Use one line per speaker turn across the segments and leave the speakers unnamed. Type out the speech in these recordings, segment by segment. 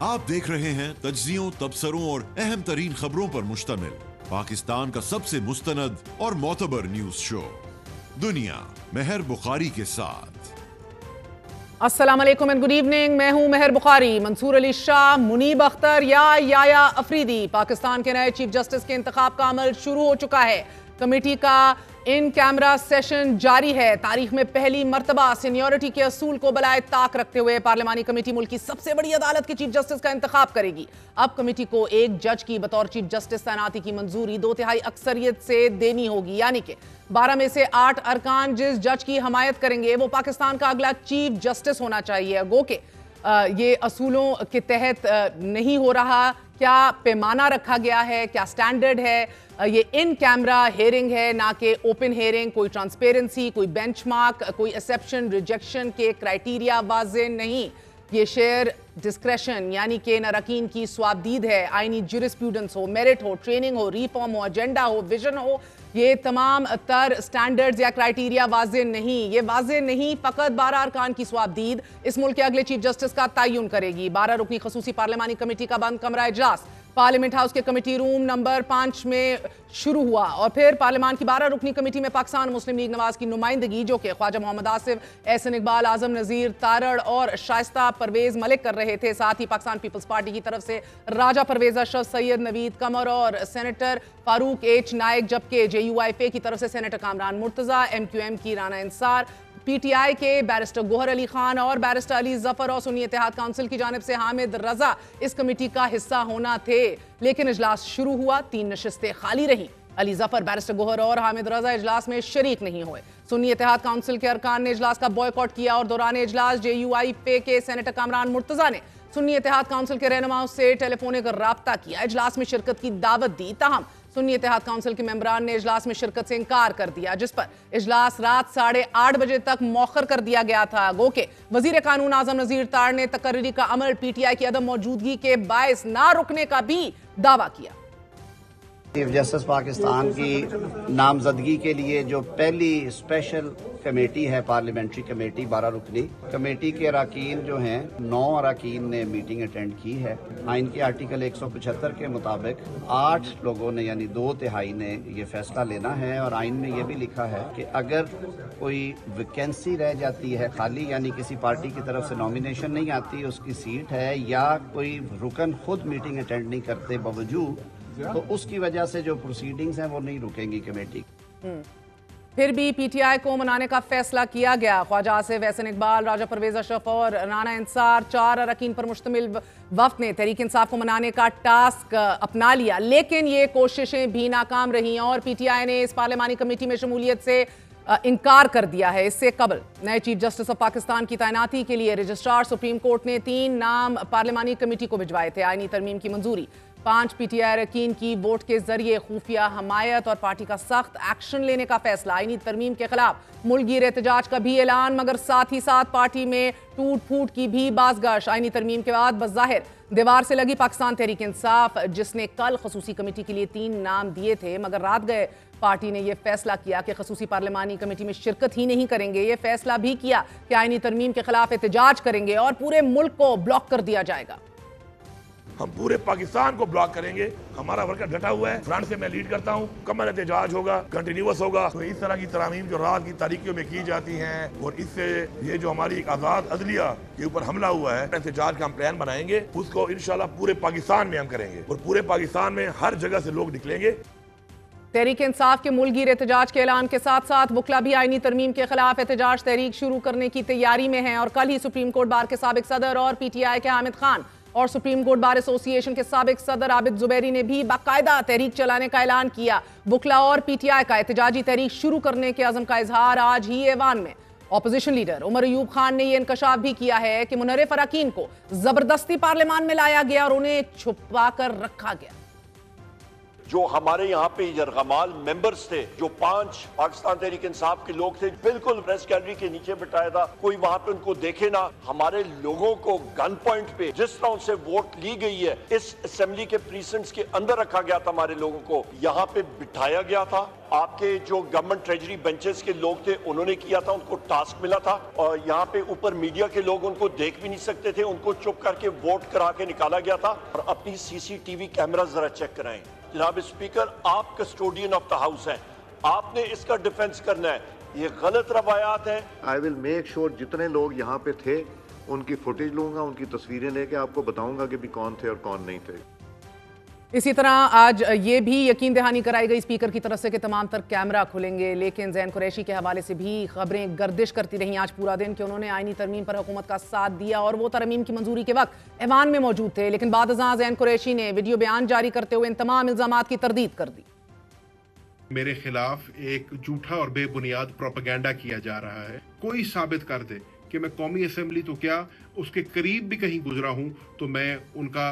आप देख रहे हैं तज्जियों, तबसरों और अहम तरीन खबरों पर मुश्तमिल पाकिस्तान का सबसे मुस्तनद और मोतबर न्यूज शो दुनिया मेहर बुखारी के साथ।
अस्सलाम वालेकुम एंड गुड इवनिंग। मैं हूं मेहर बुखारी। मंसूर अली शाह, मुनीब अख्तर या याया अफरीदी, पाकिस्तान के नए चीफ जस्टिस के इंतखाब का अमल शुरू हो चुका है। कमेटी का इन कैमरा सेशन जारी है। तारीख में पहली मर्तबा सीनियरिटी के असूल को बलाए ताक रखते हुए पार्लिमानी कमेटी मुल्क की सबसे बड़ी अदालत के चीफ जस्टिस का इंतखाब करेगी। अब कमेटी को एक जज की बतौर चीफ जस्टिस तैनाती की मंजूरी 2/3 अक्सरियत से देनी होगी, यानी कि 12 में से 8 अरकान जिस जज की हमायत करेंगे वो पाकिस्तान का अगला चीफ जस्टिस होना चाहिए। गो के ये असूलों के तहत नहीं हो रहा। क्या पैमाना रखा गया है, क्या स्टैंडर्ड है? ये इन कैमरा हेयरिंग है, ना कि ओपन हेयरिंग। कोई ट्रांसपेरेंसी, कोई बेंचमार्क, कोई एक्सेप्शन रिजेक्शन के क्राइटेरिया वाज़ेह नहीं। ये शेयर डिस्क्रेशन यानी कि अरकान की स्वाबदीद है। आईनी ज्यूरिस्प्रूडेंस हो, मेरिट हो, ट्रेनिंग हो, रिफॉर्म हो, एजेंडा हो, विजन हो, ये तमाम तर स्टैंडर्ड्स या क्राइटेरिया वाज़ेह नहीं। ये वाज़ेह नहीं, फ़कत 12 अरकान की स्वाबदीद इस मुल्क के अगले चीफ जस्टिस का तयन करेगी। 12 रुकनी खसूसी पार्लिमानी कमेटी का बंद कमरा इजलास पार्लियामेंट हाउस के कमेटी रूम नंबर 5 में शुरू हुआ और फिर पार्लियामान की 12 रुकनी कमेटी में पाकिस्तान मुस्लिम लीग नवाज की नुमाइंदगी, जो कि ख्वाजा मोहम्मद आसिफ, एहसन इकबाल, आजम नजीर तारड़ और शाइस्ता परवेज मलिक कर रहे थे। साथ ही पाकिस्तान पीपल्स पार्टी की तरफ से राजा परवेज अशरफ, सैयद नवीद कमर और सेनेटर फारूक एच नायक, जबकि JUIF की तरफ से सेनेटर कामरान मुर्तजा, MQM की राना इंसार, PTI के बैरिस्टर गोहर अली खान और बैरिस्टर अली जफर और सुन्नी इत्तेहाद काउंसिल की जानिब से हामिद रजा इस कमेटी का हिस्सा होना थे। लेकिन इजलास शुरू हुआ, 3 नशिस्तें खाली रहीं। अली जफर, बैरिस्टर गोहर और हामिद रजा इजलास में शरीक नहीं हुए। सुन्नी इत्तेहाद काउंसिल के अरकान ने इजलास का बॉयकॉट किया और दौरान इजलास JUIF के सेनेटर कामरान मुर्तजा ने सुन्नी इत्तेहाद काउंसिल के रहनुमाओं से टेलीफोनिक राब्ता किया, इजलास में शिरकत की दावत दी। ताहम सुन्नी इत्तेहाद काउंसिल के मेंबरान ने इजलास में शिरकत से इनकार कर दिया, जिस पर इजलास रात 8:30 बजे तक मौखर कर दिया गया था। गो के वजीर कानून आजम नजीर तार ने तकर्री का अमल PTI की अदम मौजूदगी के बायस ना रुकने का भी दावा किया।
चीफ जस्टिस पाकिस्तान की नामजदगी के लिए जो पहली स्पेशल कमेटी है, पार्लियामेंट्री कमेटी 12 रुकनी कमेटी के अरकान जो हैं, 9 अरकान ने मीटिंग अटेंड की है। आइन के आर्टिकल 175 के मुताबिक 8 लोगों ने यानी 2/3 ने ये फैसला लेना है। और आइन में ये भी लिखा है कि अगर कोई वैकेंसी रह जाती है खाली, यानी किसी पार्टी की तरफ से नॉमिनेशन नहीं आती, उसकी सीट है, या कोई रुकन खुद मीटिंग अटेंड नहीं करते बावजूद, तो उसकी वजह से जो प्रोसीडिंग्स हैं वो नहीं रुकेंगी कमेटी।
फिर भी PTI को मनाने का फैसला किया गया। ख्वाजा आसिफ, एहसन इकबाल, राजा परवेज अशरफ और राना इंसार 4 अरकान पर मुश्तमिल वफ्द ने तहरीक इंसाफ को मनाने का टास्क अपना लिया, लेकिन ये कोशिशें भी नाकाम रहीं और PTI ने इस पार्लियामानी कमेटी में शमूलियत से इनकार कर दिया है। इससे कबल नए चीफ जस्टिस ऑफ पाकिस्तान की तैनाती के लिए रजिस्ट्रार सुप्रीम कोर्ट ने 3 नाम पार्लियामानी कमेटी को भिजवाए थे। आईनी तरमीम की मंजूरी, 5 PTI अरकान की वोट के जरिए खुफिया हमायत और पार्टी का सख्त एक्शन लेने का फैसला, आईनी तरमीम के खिलाफ मुल्कगीर एहतजाज का भी ऐलान, मगर साथ ही साथ पार्टी में टूट फूट की भी बाज़गाश। आईनी तरमीम के बाद बज़ाहिर दीवार से लगी पाकिस्तान तहरीक इंसाफ, जिसने कल खसूसी कमेटी के लिए 3 नाम दिए थे, मगर रात गए पार्टी ने यह फैसला किया कि खसूसी पार्लियामानी कमेटी में शिरकत ही नहीं करेंगे। यह फैसला भी किया कि आईनी तरमीम के खिलाफ एहतजाज करेंगे और पूरे मुल्क को ब्लॉक कर दिया जाएगा।
हम पूरे पाकिस्तान को ब्लॉक करेंगे। हमारा वर्कर डटा हुआ है, फ्रंट से मैं लीड करता हूँ। कमर एहतजाज होगा, कंटिन्यूअस होगा। तो इस तरह की तरामीम जो रात की तारीखियों में की जाती हैं और इससे ये जो हमारी एक आज़ाद अदलिया के ऊपर हमला हुआ है, एहतजाज का हम प्लान बनाएंगे, उसको इंशाल्लाह पूरे पाकिस्तान में हम करेंगे और पूरे पाकिस्तान में हर जगह से लोग निकलेंगे।
तहरीक इंसाफ के मुल्कगीर एहतजाज के ऐलान के साथ साथ वकला भी आईनी तरमीम के खिलाफ एहतजाज तहरीक शुरू करने की तैयारी में हैं और कल ही सुप्रीम कोर्ट बार के साबिक सदर और PTI के हामिद खान और सुप्रीम कोर्ट बार एसोसिएशन के साबिक सदर आबिद जुबैरी ने भी बाकायदा तहरीक चलाने का ऐलान किया। वकला और PTI का एहतजाजी तहरीक शुरू करने के अज़म का इजहार आज ही ऐवान में। ऑपोजिशन लीडर उमर अयूब खान ने यह इंकशाफ भी किया है कि मुनर्रिफ अरकान को जबरदस्ती पार्लियामान में लाया गया और उन्हें छुपा कर रखा गया।
जो हमारे यहाँ पे यरगमाल मेंबर्स थे, जो 5 पाकिस्तान तहरीक इंसाफ के लोग थे, बिल्कुल प्रेस गैलरी के नीचे बिठाया था, कोई वहाँ पे उनको देखे ना। हमारे लोगों को गन पॉइंट पे जिस तरह उनसे वोट ली गई है, इस असेंबली के प्रीसेंट्स के अंदर रखा गया था, हमारे लोगों को यहाँ पे बिठाया गया था। आपके जो गवर्नमेंट ट्रेजरी बेंचेस के लोग थे, उन्होंने किया था, उनको टास्क मिला था, और यहाँ पे ऊपर मीडिया के लोग उनको देख भी नहीं सकते थे, उनको चुप करके वोट करा के निकाला गया था। और अपनी सीसीटीवी कैमरा जरा चेक कराएं। जनाब स्पीकर, आप कस्टोडियन ऑफ द हाउस हैं, आपने इसका डिफेंस करना है। ये गलत रवायात है।
आई विल मेक श्योर जितने लोग यहाँ पे थे उनकी फुटेज लूंगा, उनकी तस्वीरें लेके आपको बताऊंगा कि भी कौन थे और कौन नहीं थे।
इसी तरह आज ये भी यकीन दहानी कराई गई स्पीकर की तरफ से कि तमाम तर कैमरा खुलेंगे, लेकिन ज़ैन कुरैशी के हवाले से भी खबरें गर्दिश करती रहीं आज पूरा दिन कि उन्होंने आईनी तरमीम पर हुकूमत का साथ दिया और वो तरमीम की मंजूरी के वक्त ऐवान में मौजूद थे, लेकिन बाद ज़ैन कुरैशी ने वीडियो बयान जारी करते हुए इन तमाम इल्ज़ामात की तरदीद कर दी।
मेरे खिलाफ एक झूठा और बेबुनियाद प्रोपेगेंडा किया जा रहा है। कोई साबित कर दे कि मैं कौमी असेंबली तो क्या उसके करीब भी कहीं गुजरा हूं तो मैं उनका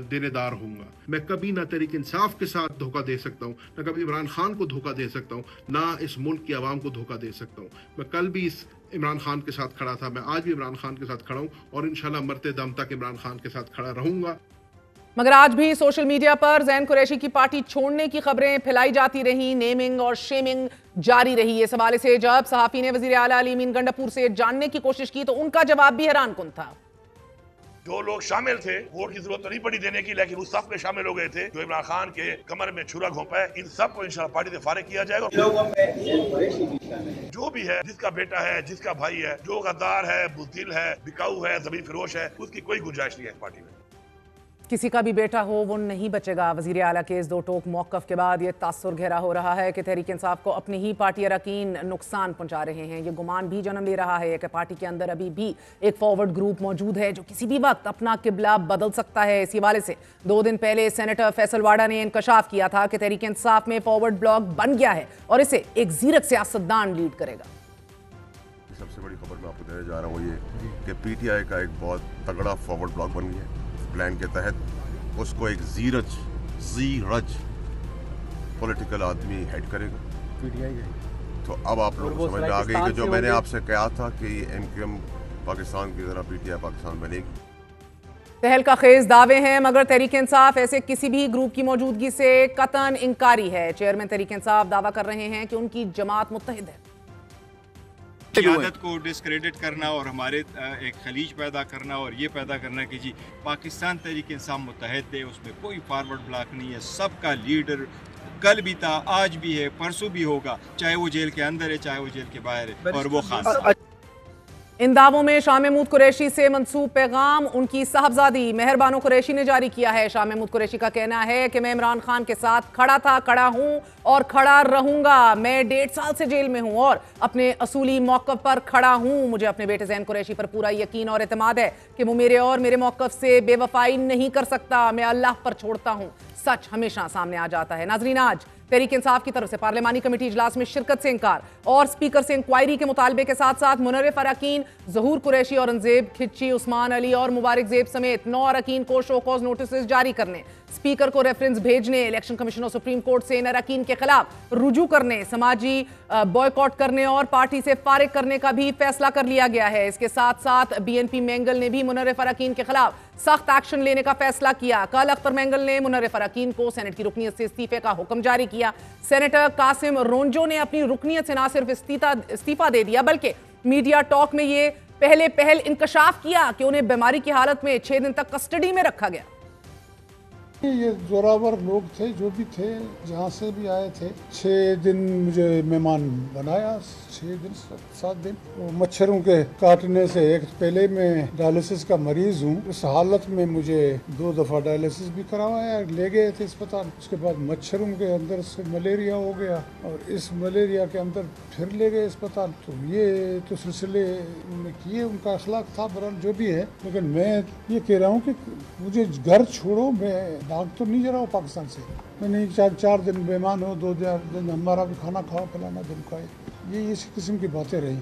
देनेदार हूंगा। मैं कभी ना तहरीक इंसाफ के साथ धोखा दे सकता हूं, ना कभी इमरान खान को धोखा दे सकता हूं, ना इस मुल्क की आवाम को धोखा दे सकता हूं। मैं कल भी इस इमरान खान के साथ खड़ा था, मैं आज भी इमरान खान के साथ खड़ा हूं और इंशाल्लाह मरते दम तक इमरान खान के साथ खड़ा रहूंगा।
मगर आज भी सोशल मीडिया पर ज़ैन कुरैशी की पार्टी छोड़ने की खबरें फैलाई जाती रहीं, नेमिंग और शेमिंग जारी रही। इस हवाले से जब सहाफी ने वज़ीर आला अली अमीन गंडापुर से जानने की कोशिश की तो उनका जवाब भी हैरानकुन था।
जो लोग शामिल थे, वोट की जरूरत तो नहीं पड़ी देने की, लेकिन उस सफ में शामिल हो गए थे जो इमरान खान के कमर में छुरा घोंपा है, इन सब को इंशाल्लाह पार्टी से फारिग किया जाएगा। जो भी है, जिसका बेटा है, जिसका भाई है, जो गद्दार है, बुज़दिल है, बिकाऊ है, ज़मीन फिरोश है, उसकी कोई गुंजाइश नहीं है पार्टी में।
किसी का भी बेटा हो वो नहीं बचेगा। वज़ीर आला के इस दो टोक मौक़िफ़ के बाद ये तासुर घेरा हो रहा है कि तहरीक इंसाफ को अपनी ही पार्टी अरकान नुकसान पहुंचा रहे हैं। ये गुमान भी जन्म ले रहा है कि पार्टी के अंदर अभी भी एक फॉरवर्ड ग्रुप मौजूद है जो किसी भी वक्त अपना किबला बदल सकता है। इसी हवाले से 2 दिन पहले सेनेटर फैसल वाडा ने इंकशाफ किया था कि तहरीक इंसाफ में फॉरवर्ड ब्लॉक बन गया है और इसे एक ज़ीरक सियासतदान लीड करेगा।
सबसे बड़ी खबर मैं आपको देने जा रहा हूँ ये कि पीटीआई का एक बहुत तगड़ा फॉरवर्ड ब्लॉक बन गया है। प्लान के तहत उसको एक ज़ीरज पॉलिटिकल आदमी हेड करेगा पीटीआई। तो अब आप लोग समझ में आ गई कि जो मैंने आपसे कहा था कि एमक्यूएम पाकिस्तान की तरह पीटीआई पाकिस्तान बनेगी।
तहलका खेज दावे हैं मगर तहरीक इंसाफ ऐसे किसी भी ग्रुप की मौजूदगी से कतन इंकारी है। चेयरमैन तहरीक इंसाफ दावा कर रहे हैं कि उनकी जमात मुत्तहिद है।
क़यादत को डिस्क्रेडिट करना और हमारे एक खलीज पैदा करना और ये पैदा करना कि जी पाकिस्तान तहरीक इंसाफ मुत्तहिद है, उसमें कोई फॉरवर्ड ब्लॉक नहीं है, सबका लीडर कल भी था, आज भी है, परसों भी होगा, चाहे वो जेल के अंदर है चाहे वो जेल के बाहर है, और वो खान।
इन दावों में शाह महमूद कुरैशी से मंसूब पैगाम उनकी साहबजादी मेहर बानो कुरैशी ने जारी किया है। शाह महमूद कुरैशी का कहना है कि मैं इमरान खान के साथ खड़ा था, खड़ा हूं और खड़ा रहूंगा। मैं 1.5 साल से जेल में हूं और अपने असूली मौक़िफ़ पर खड़ा हूं। मुझे अपने बेटे ज़ैन कुरैशी पर पूरा यकीन और एतमाद है कि वो मेरे और मेरे मौक़िफ़ से बेवफाई नहीं कर सकता। मैं अल्लाह पर छोड़ता हूं, सच हमेशा सामने आ जाता है। नाज़रीन, आज तहरीक इंसाफ की तरफ से पार्लिमानी कमेटी इजलास में शिरकत से इंकार और स्पीकर से इंक्वायरी के मुतालबे के साथ साथ मुनर्रिफ अरकान ज़हूर कुरैशी, औरंगजेब खिच्ची, उस्मान अली और मुबारक जेब समेत 9 अरकान को शो कॉज नोटिस जारी करने, स्पीकर को रेफरेंस भेजने, इलेक्शन कमीशन और सुप्रीम कोर्ट से इन अरकान के खिलाफ रुजू करने, समाजी बॉयकॉट करने और पार्टी से फारिग करने का भी फैसला कर लिया गया है। इसके साथ साथ BNP मैंगल ने भी मुनर्रिफ अरकान के खिलाफ सख्त एक्शन लेने का फैसला किया। कल अख्तर मैंगल ने मुनर्रिफ अरकान को सेनेट की रुकनीत से इस्तीफे का हुक्म जारी किया। सेनेटर कासिम रोंजो ने अपनी रुकनीत से न सिर्फ इस्तीफा दे दिया बल्कि मीडिया टॉक में ये पहल इंकशाफ किया कि उन्हें बीमारी की हालत में 6 दिन तक कस्टडी में रखा गया।
ये जोरावर लोग थे, जो भी थे, जहाँ से भी आए थे। 6 दिन मुझे मेहमान बनाया, 6 दिन 7 दिन। वो मच्छरों के काटने से, एक पहले मैं डायलिसिस का मरीज हूँ, उस हालत में मुझे 2 दफ़ा डायलिसिस भी करवाया, ले गए थे अस्पताल। उसके बाद मच्छरों के अंदर से मलेरिया हो गया और इस मलेरिया के अंदर फिर ले गए अस्पताल। तो ये तो सिलसिले उन्होंने किए, उनका अखलाक था, बहरहाल जो भी है। लेकिन मैं ये कह रहा हूँ कि मुझे घर छोड़ो, मैं भाग तो नहीं जा रहा हूँ पाकिस्तान से। मैं नहीं 4 दिन मेहमान हो, 2 दिन हमारा भी खाना खाओ, फलाना दिन खाए, ये इस किस्म की बातें रही।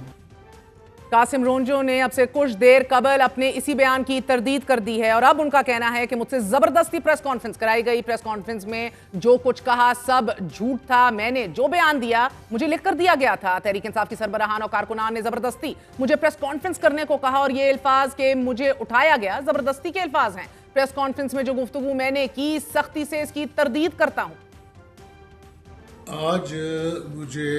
कासिम रोंजो ने अब से कुछ देर कबल अपने इसी बयान की तरदीद कर दी है और अब उनका कहना है कि मुझसे जबरदस्ती प्रेस कॉन्फ्रेंस कराई गई। प्रेस कॉन्फ्रेंस में जो कुछ कहा सब झूठ था। मैंने जो बयान दिया मुझे लिख कर दिया गया था। तहरीक इंसाफ की सरबराहान और कारकुनान ने जबरदस्ती मुझे प्रेस कॉन्फ्रेंस करने को कहा और ये अल्फाज के मुझे उठाया गया जबरदस्ती के अल्फाज हैं। प्रेस कॉन्फ्रेंस में जो गुफ्तगू मैंने की सख्ती से इसकी तरदीद करता हूं।
आज मुझे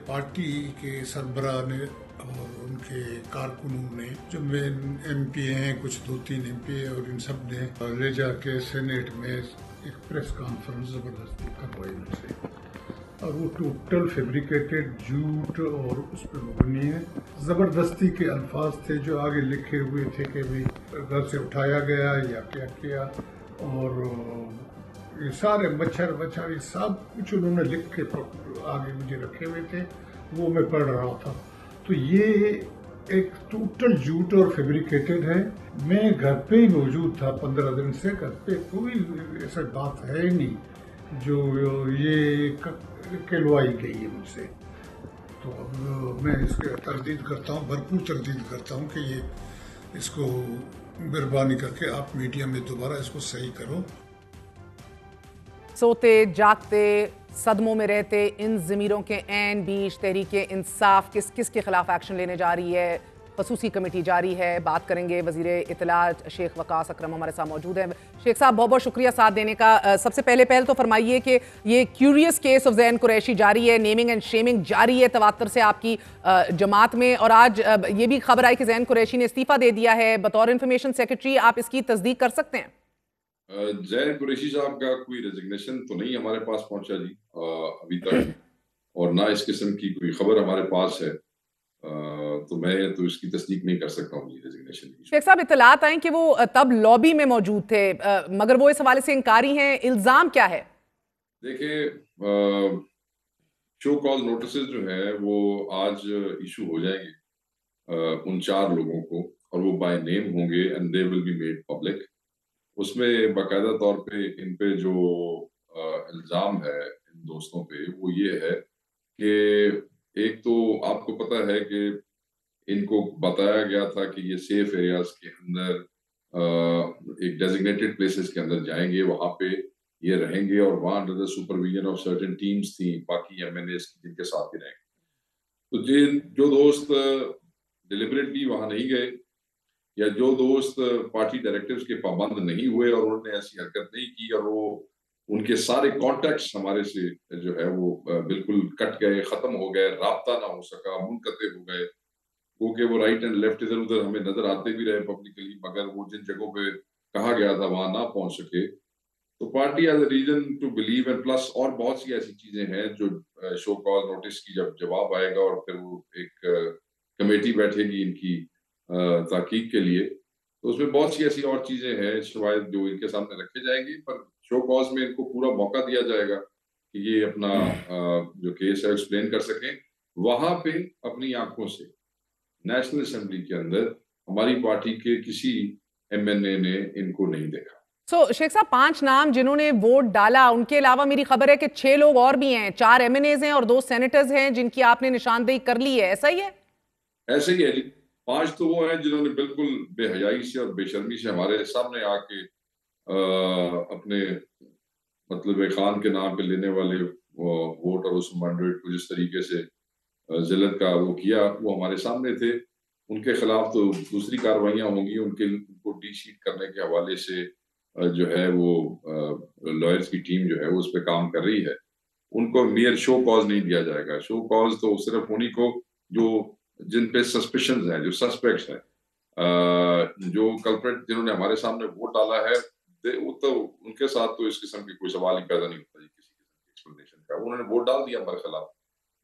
पार्टी के सरबराह ने और उनके कारकुनों ने, जो मेन एमपी हैं, कुछ 2-3 एमपी और इन सब ने ले जाके सेनेट में एक प्रेस कॉन्फ्रेंस जबरदस्ती करवाई मुझसे और वो टोटल फैब्रिकेटेड झूठ और उस पर मबनी है। जबरदस्ती के अल्फाज थे जो आगे लिखे हुए थे कि भाई घर से उठाया गया या क्या किया और ये सारे मच्छर ये सब कुछ उन्होंने लिख के आगे मुझे रखे हुए थे, वो मैं पढ़ रहा था। तो ये एक टोटल झूठ और फैब्रिकेटेड है। मैं घर पे ही मौजूद था 15 दिन से, घर पे कोई ऐसा बात है ही नहीं जो ये कहलवाई गई है मुझसे। तो अब मैं इसके तरदीद करता हूँ, भरपूर तरदीद करता हूँ कि ये इसको मेहरबानी करके आप मीडिया में दोबारा इसको सही करो।
सोते जागते सदमों में रहते इन ज़मीरों के ऐन बीच तहरीक इंसाफ किस के खिलाफ एक्शन लेने जा रही है। खसूसी कमेटी जारी है। बात करेंगे वज़ीर इत्तलात शेख वकास अकरम हमारे साथ मौजूद हैं। शेख साहब बहुत बहुत शुक्रिया साथ देने का। सबसे पहले तो फरमाइए कि ये क्यूरियस केस ऑफ ज़ैन कुरैशी जारी है, नेमिंग एंड शेमिंग जारी है तवातर से आपकी जमात में और आज ये भी खबर आई कि ज़ैन कुरैशी ने इस्तीफ़ा दे दिया है बतौर इंफॉर्मेशन सेक्रेटरी। आप इसकी तस्दीक कर सकते हैं?
ज़ैन कुरैशी साहब का कोई रेजिग्नेशन तो नहीं हमारे पास पहुंचा जी अभी तक, और ना इस किस्म की कोई खबर हमारे पास है, तो मैं तो इसकी तस्दीक नहीं कर सकता हूँ रेजिग्नेशन की।
शेख साहब इत्तलात आई कि वो तब लॉबी में मौजूद थे मगर वो इस हवाले से इंकारी हैं, इल्जाम क्या है?
देखिए, शो कॉज नोटिस जो है वो आज इशू हो जाएंगे उन 4 लोगों को और वो बाय नेम होंगे and they will be made public. उसमें बाकायदा तौर पे इन पे जो इल्ज़ाम है इन दोस्तों पे वो ये है कि एक तो आपको पता है कि इनको बताया गया था कि ये सेफ एरियाज के अंदर एक डेजिग्नेटेड प्लेसेस के अंदर जाएंगे, वहां पे ये रहेंगे और वहां under the supervision of certain teams थी बाकी एमएनएस जिनके साथ ही रहेंगे। तो जो दोस्त डिलिबरेटली वहां नहीं गए या जो दोस्त पार्टी डायरेक्टिव्स के पाबंद नहीं हुए और उन्होंने ऐसी हरकत नहीं की और वो उनके सारे कॉन्टैक्ट्स हमारे से जो है वो बिल्कुल कट गए, खत्म हो गए, राब्ता ना हो सका, मुनक़ते हो गए, क्योंकि वो राइट एंड लेफ्ट इधर उधर हमें नजर आते भी रहे पब्लिकली, मगर वो जिन जगहों पे कहा गया था वहां ना पहुंच सके। तो party has a reason to believe and plus और बहुत सी ऐसी चीजें हैं जो शो कॉज नोटिस की जब जवाब आएगा और फिर वो एक कमेटी बैठेगी इनकी तहकीक के लिए, तो उसमें बहुत सी ऐसी और चीजें हैं शायद जो इनके सामने रखे जाएंगी, पर शो कॉज में इनको पूरा मौका दिया जाएगा कि ये अपना जो केस है एक्सप्लेन कर सकें। वहां पे अपनी आंखों से नेशनल असेंबली के अंदर हमारी पार्टी के किसी एमएनए ने इनको नहीं देखा।
शेख साहब 5 नाम जिन्होंने वोट डाला, उनके अलावा मेरी खबर है कि 6 लोग और भी हैं, 4 एमएनएज हैं और 2 सेनेटर्स हैं जिनकी आपने निशानदेही कर ली है, ऐसा ही है?
ऐसे ही है जी। 5 तो वो हैं जिन्होंने बिल्कुल बेहयाई से और बेशर्मी से हमारे सामने आके अपने मतलब खान के नाम पे लेने वाले वोट और उस मैंडेट को जिस तरीके से जिल्लत का वो किया, वो हमारे सामने थे। उनके खिलाफ तो दूसरी कार्रवाइयां होंगी, उनको डी शीट करने के हवाले से जो है वो लॉयर्स की टीम जो है वो उस पर काम कर रही है। उनको मियर शो कॉज नहीं दिया जाएगा। शो कॉज तो सिर्फ उन्हीं को जो जिन पे सस्पिशंस हैं, जो सस्पेक्ट्स हैं, जो कल्प्रेट जिन्होंने हमारे सामने वोट डाला है, वो तो उनके साथ तो इस किस्म की कोई सवाल ही पैदा नहीं होता जी किसी किस्म की एक्सप्लेनेशन का। उन्होंने वोट डाल दिया हमारे खिलाफ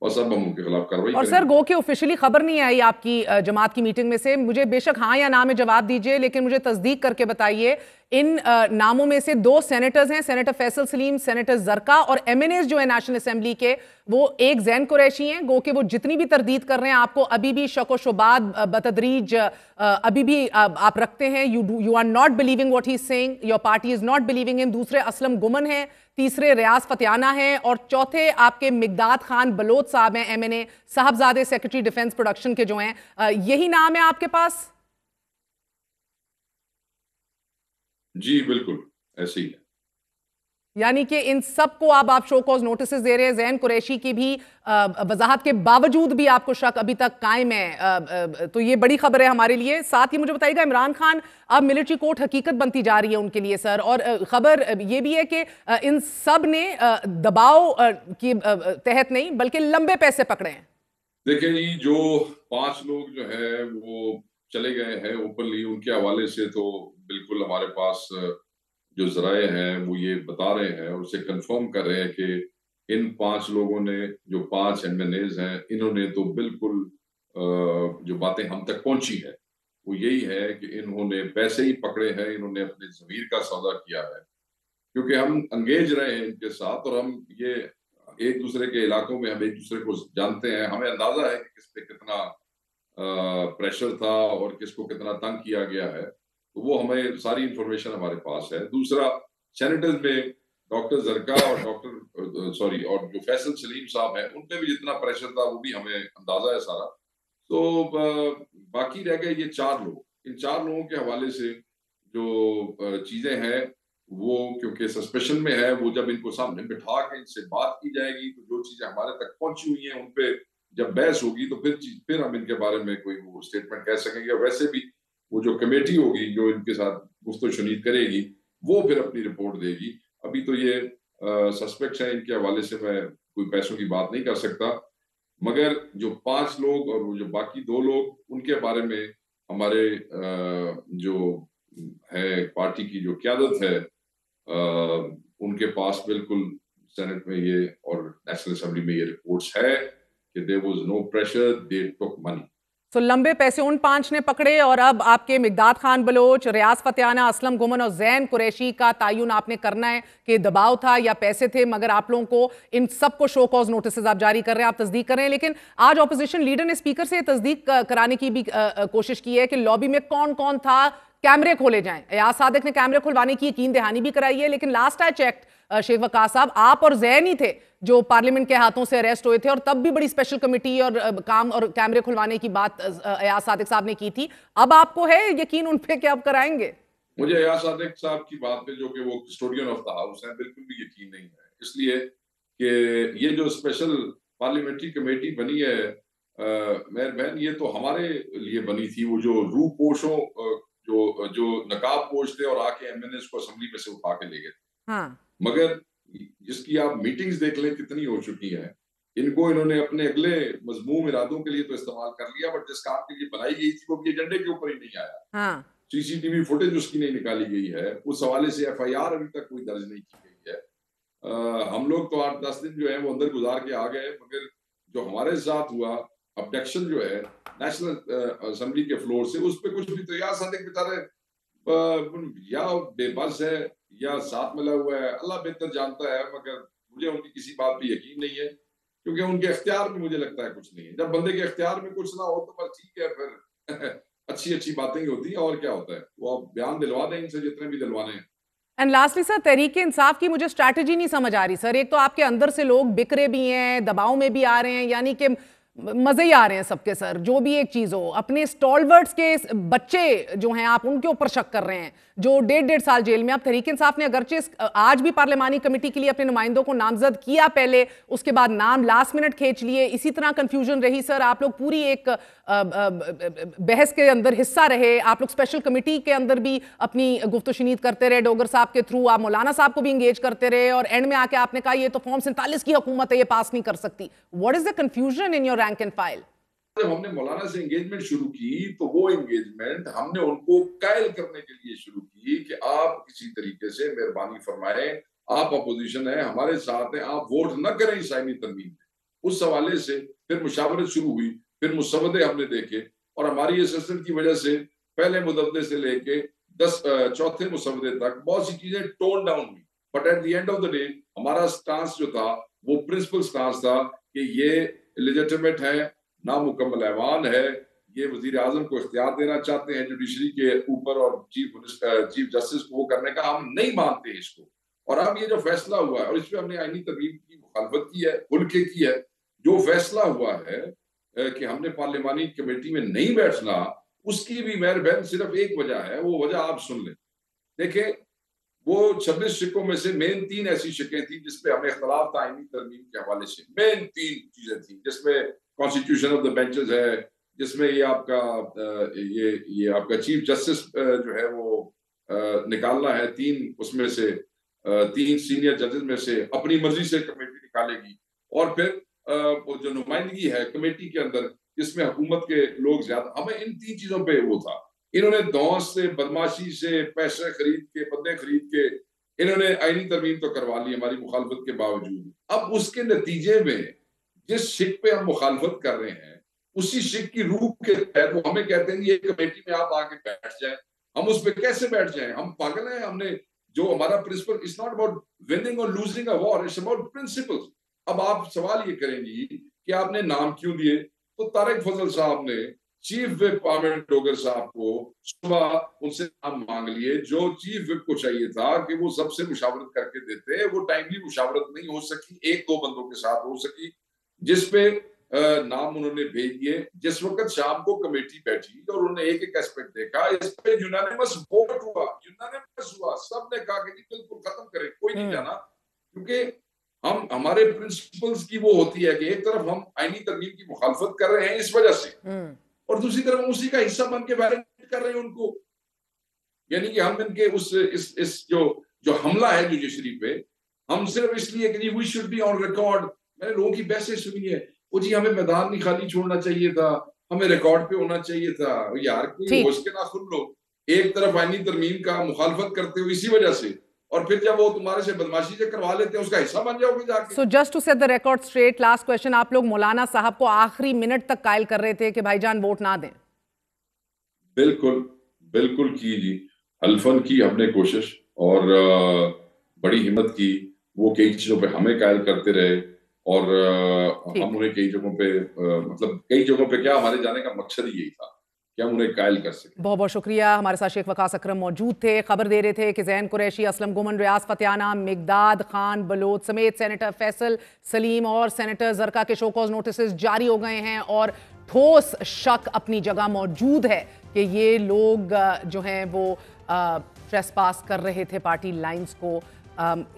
और सब हम उनके खिलाफ कार्रवाई
और सर गो के ऑफिशियली खबर नहीं आई आपकी जमात की मीटिंग में से, मुझे बेशक हाँ या ना में जवाब दीजिए लेकिन मुझे तस्दीक करके बताइए इन नामों में से 2 सेनेटर्स हैं, सेनेटर फैसल सलीम, सेनेटर जरका, और एमएनएस जो है नेशनल असेंबली के, वो एक जैन कुरैशी हैं। गो कि वो जितनी भी तरदीद कर रहे हैं, आपको अभी भी शक व शुबात बतदरीज अभी भी आप रखते हैं। You are not believing what he is saying, your party is not believing him. दूसरे असलम गुमन हैं, तीसरे रियाज फतियाना हैं, और चौथे आपके मिगदाद खान बलोच साहब हैं, एमएनए, साहबजादे सेक्रेटरी डिफेंस प्रोडक्शन के जो हैं। यही नाम है आपके पास?
जी बिल्कुल ऐसे ही है।
यानी कि इन सबको अब आप शो कॉज नोटिस दे रहे हैं। जैन कुरैशी की भी वजाहत के बावजूद भी आपको शक अभी तक कायम है, तो ये बड़ी खबर है हमारे लिए। साथ ही मुझे बताइएगा, इमरान खान अब मिलिट्री कोर्ट हकीकत बनती जा रही है उनके लिए सर, और खबर ये भी है कि इन सब ने दबाव के तहत नहीं बल्कि लंबे पैसे पकड़े हैं।
देखिए जी, जो 5 लोग जो है वो चले गए हैं ओपनली, उनके हवाले से तो बिल्कुल हमारे पास जो जराए हैं वो ये बता रहे हैं और उसे कंफर्म कर रहे हैं कि इन 5 लोगों ने, जो 5 एमएनएज हैं, इन्होंने तो बिल्कुल जो बातें हम तक पहुंची है वो यही है कि इन्होंने पैसे ही पकड़े हैं, इन्होंने अपने ज़मीर का सौदा किया है, क्योंकि हम अंगेज रहे हैं इनके साथ और हम ये एक दूसरे के इलाकों में हम एक दूसरे को जानते हैं, हमें अंदाजा है कि किस पे कितना प्रेशर था और किसको कितना तंग किया गया है, तो वो हमें सारी इंफॉर्मेशन हमारे पास है। दूसरा, सेनेटर्स में डॉक्टर जरका और और जो फैसल सलीम साहब हैं, उन पे भी जितना प्रेशर था वो भी हमें अंदाजा है सारा। तो बाकी रह गए ये 4 लोग। इन 4 लोगों के हवाले से जो चीजें हैं वो क्योंकि सस्पेशन में है, वो जब इनको सामने बिठा के इनसे बात की जाएगी तो जो चीजें हमारे तक पहुंची हुई हैं उन पे जब बहस होगी तो फिर हम इनके बारे में कोई वो स्टेटमेंट कह सकेंगे। वैसे भी वो जो कमेटी होगी जो इनके साथ गुफ्तगू शुनीद करेगी वो फिर अपनी रिपोर्ट देगी। अभी तो ये सस्पेक्ट है, इनके हवाले से मैं कोई पैसों की बात नहीं कर सकता, मगर जो 5 लोग और वो जो बाकी 2 लोग उनके बारे में हमारे जो है पार्टी की जो क़यादत है उनके पास बिल्कुल सेनेट में ये और नेशनल असेंबली में ये रिपोर्ट्स है कि there was no pressure, they took money.
तो लंबे पैसे उन 5 ने पकड़े और अब आपके मिगदाद खान बलोच, रियाज फतियाना, असलम गुमन और जैन कुरैशी का तायुन आपने करना है कि दबाव था या पैसे थे, मगर आप लोगों को इन सबको शो कॉज नोटिस आप जारी कर रहे हैं, आप तस्दीक कर रहे हैं। लेकिन आज ऑपोजिशन लीडर ने स्पीकर से तस्दीक कराने की भी कोशिश की है कि लॉबी में कौन कौन था, कैमरे खोले जाएं। एयाज सादिक ने कैमरे खुलवाने की यकीन दहानी भी कराई है, लेकिन last I checked Sheikh Waqas साहब, आप और जैन ही थे जो पार्लियामेंट के हाथों से अरेस्ट हुए थे, और तब भी बड़ी स्पेशल कमेटी और काम और कैमरे खुलवाने की बात एयाज सादिक साहब ने की थी। अब आपको है यकीन उन पे कि आप कराएंगे?
मुझे एयाज सादिक साहब की बात पे, जो कि वो कस्टोडियन ऑफ द हाउस है, बिल्कुल भी यकीन नहीं है, इसलिए कि ये जो स्पेशल पार्लियामेंट्री कमेटी बनी है मेहर बहन, ये तो हमारे लिए बनी थी। वो जो रूपोशों जो नकाब पोश थे और आके एमएनएस को असेंबली में से उठा के ले गए थे।
हाँ।
मगर जिसकी आप मीटिंग्स देख लें कितनी हो चुकी हैं, इनको इन्होंने अपने अगले मजमूम इरादों के लिए तो इस्तेमाल कर लिया, बट जिस काम के लिए बनाई गई थी वो भी एजेंडे के ऊपर ही नहीं आया।
हाँ।
सीसीटीवी फुटेज उसकी नहीं निकाली गई है, उस हवाले से एफआईआर अभी तक कोई दर्ज नहीं की गई है। हम लोग तो 8-10 दिन जो है वो अंदर गुजार के आ गए, मगर जो हमारे साथ हुआ अब्डक्शन जो है नेशनल असेंबली के फ्लोर से, उस पर कुछ भी तो यार सादिक बेचारे या बेबस है या साथ मिला हुआ है, अल्लाह बेहतर जानता है, मगर मुझे उनकी किसी बात पे यकीन नहीं है, क्योंकि उनके इख्तियार में मुझे लगता है कुछ नहीं है। जब बंदे के इख्तियार में कुछ ना हो तो बस ठीक है, फिर अच्छी बातें ही होती हैं, और क्या होता है, वो आप बयान दिलवा दें इनसे जितने भी दिलवाने हैं।
And lastly sir, Tehreek Insaf की मुझे स्ट्रैटेजी नहीं समझ आ रही सर। एक तो आपके अंदर से लोग बिखरे भी हैं, दबाव में भी आ रहे हैं, यानी कि मजे ही आ रहे हैं सबके सर, जो भी एक चीज हो। अपने स्टॉलवर्ड्स के बच्चे जो हैं आप उनके ऊपर शक कर रहे हैं, जो 1.5 साल जेल में। अब तहरीक इंसाफ ने अगरचे आज भी पार्लियामानी कमेटी के लिए अपने नुमाइंदों को नामजद किया पहले, उसके बाद नाम लास्ट मिनट खींच लिए, इसी तरह कंफ्यूजन रही सर। आप लोग पूरी एक बहस के अंदर हिस्सा रहे, आप लोग स्पेशल कमेटी के अंदर भी अपनी गुफ्तशनीद करते रहे, डोगर साहब के थ्रू आप मौलाना साहब को भी इंगेज करते रहे, और एंड में आके आपने कहा ये तो फॉर्म 47 की हुकूमत है, ये पास नहीं कर सकती। What is the confusion in your rank and file?
जब हमने मौलाना से एंगेजमेंट शुरू की तो वो एंगेजमेंट हमने उनको कायल करने के लिए शुरू की कि आप किसी तरीके से मेहरबानी फरमाएं, आप अपोजिशन है, हमारे साथ हैं, आप वोट न करें इस आईनी तरमीम में। उस हवाले से फिर मुशावरत शुरू हुई, फिर मुसवदे हमने देखे, और हमारी असेसमेंट की वजह से पहले मुदद्दे से लेके चौथे मुसवदे तक बहुत सी चीजें टोन डाउन हुई, but at the end of the day हमारा स्टांस जो था वो प्रिंसिपल स्टांस था कि ये लेजिटिमेट है, नामुकम्मल ऐवान है, ये वजीर आजम को इख्तियार देना चाहते हैं जुडिशरी के ऊपर और चीफ जस्टिस को वो करने का, हम नहीं मानते इसको। और अब ये जो फैसला हुआ है और इस पर हमने आईनी तरमीम की मुखालफत की है, खुल के की है। जो फैसला हुआ है कि हमने पार्लिमानी कमेटी में नहीं बैठना, उसकी भी मेहर बहन सिर्फ एक वजह है, वो वजह आप सुन लें। देखिए, वो 26 शिकों में से मेन 3 ऐसी शिकें थी जिसपे हमें इख्तलाफ था आईनी तरमीम के हवाले से। मेन 3 चीजें थी जिसमें कॉन्स्टिट्यूशन ऑफ द बेंचेस है, जिसमें ये आपका चीफ जस्टिस जो है वो निकालना है 3, उसमें से 3 सीनियर जजेस में से अपनी मर्जी से कमेटी निकालेगी, और फिर वो जो नुमाइंदगी है कमेटी के अंदर जिसमें हुकूमत के लोग ज्यादा, हमें इन 3 चीजों पे वो था। इन्होंने धौंस से, बदमाशी से, पैसे खरीद के, बंदे खरीद के इन्होंने आईनी तरमीम तो करवा ली हमारी मुखालफत के बावजूद। अब उसके नतीजे में जिस शिक पे हम मुखालफत कर रहे हैं, उसी शिक की रूह के तहत वो हमें कहते हैं ये कमेटी में आप आके बैठ जाए। हम उस पर कैसे बैठ जाए? हम पागल हैं? हमने जो हमारा principle, it's not about winning और losing a war, it's about principles. अब आप सवाल ये करेंगी कि आपने नाम क्यों दिए, तो तारिक फजल साहब ने चीफ विप पार्लियामेंट डोगर साहब को सुबह उनसे नाम मांग लिए। जो चीफ विप को चाहिए था कि वो सबसे मुशावरत करके देते, वो टाइमली मुशावरत नहीं हो सकी, 1-2 बंदों के साथ हो सकी, जिसपे नाम उन्होंने भेज दिए। जिस वक्त शाम को कमेटी बैठी और उन्होंने एक एस्पेक्ट देखा, इस पे यूनानिमस वोट हुआ, सबने कहा कि बिल्कुल खत्म करें, कोई नहीं जाना, क्योंकि हमारे प्रिंसिपल्स की वो होती है कि एक तरफ हम आईनी तरमीम की मुखालफत कर रहे हैं इस वजह से, और दूसरी तरफ हम उसी का हिस्सा बन के वैलिडेट कर रहे हैं उनको। यानी कि हम इनके इस जो हमला है जुडिशरी पे, हम सिर्फ इसलिए कि we should be on record. मैंने लोगों की बहसें सुनी है, वो जी हमें मैदान नहीं खाली छोड़ना चाहिए था, हमें रिकॉर्ड पे होना चाहिए था। यार कोई होश के ना खुल लो, एक तरफ आईनी तरमीम का मुखालफत करते हो इसी वजह से, और फिर जब वो तुम्हारे से बदमाशी से करवा लेते हैं उसका हिस्सा बन जाओगे जाके।
So just to set the record straight, last question, आप लोग मौलाना साहब को आखिरी मिनट तक कायल कर रहे थे कि भाईजान वोट ना दें।
बिल्कुल की जी, अल्फन की हमने कोशिश और बड़ी हिम्मत की। वो कई चीजों पे हमें कायल करते रहे और हम उन्हें कई जगहों पे मतलब कई जगहों पे क्या हमारे जाने का मकसद ही यही था कि हम उन्हें कायल कर सकें।
बहुत बहुत शुक्रिया। हमारे साथ शेख वकास अकरम मौजूद थे, खबर दे रहे थे कि ज़ैन कुरैशी, असलम गुमन, रियाज फतियाना, मिगदाद खान बलोच समेत सेनेटर फैसल सलीम और सेनेटर जरका के शोकॉज नोटिस जारी हो गए हैं, और ठोस शक अपनी जगह मौजूद है कि ये लोग जो हैं वो ट्रेसपास कर रहे थे पार्टी लाइंस को।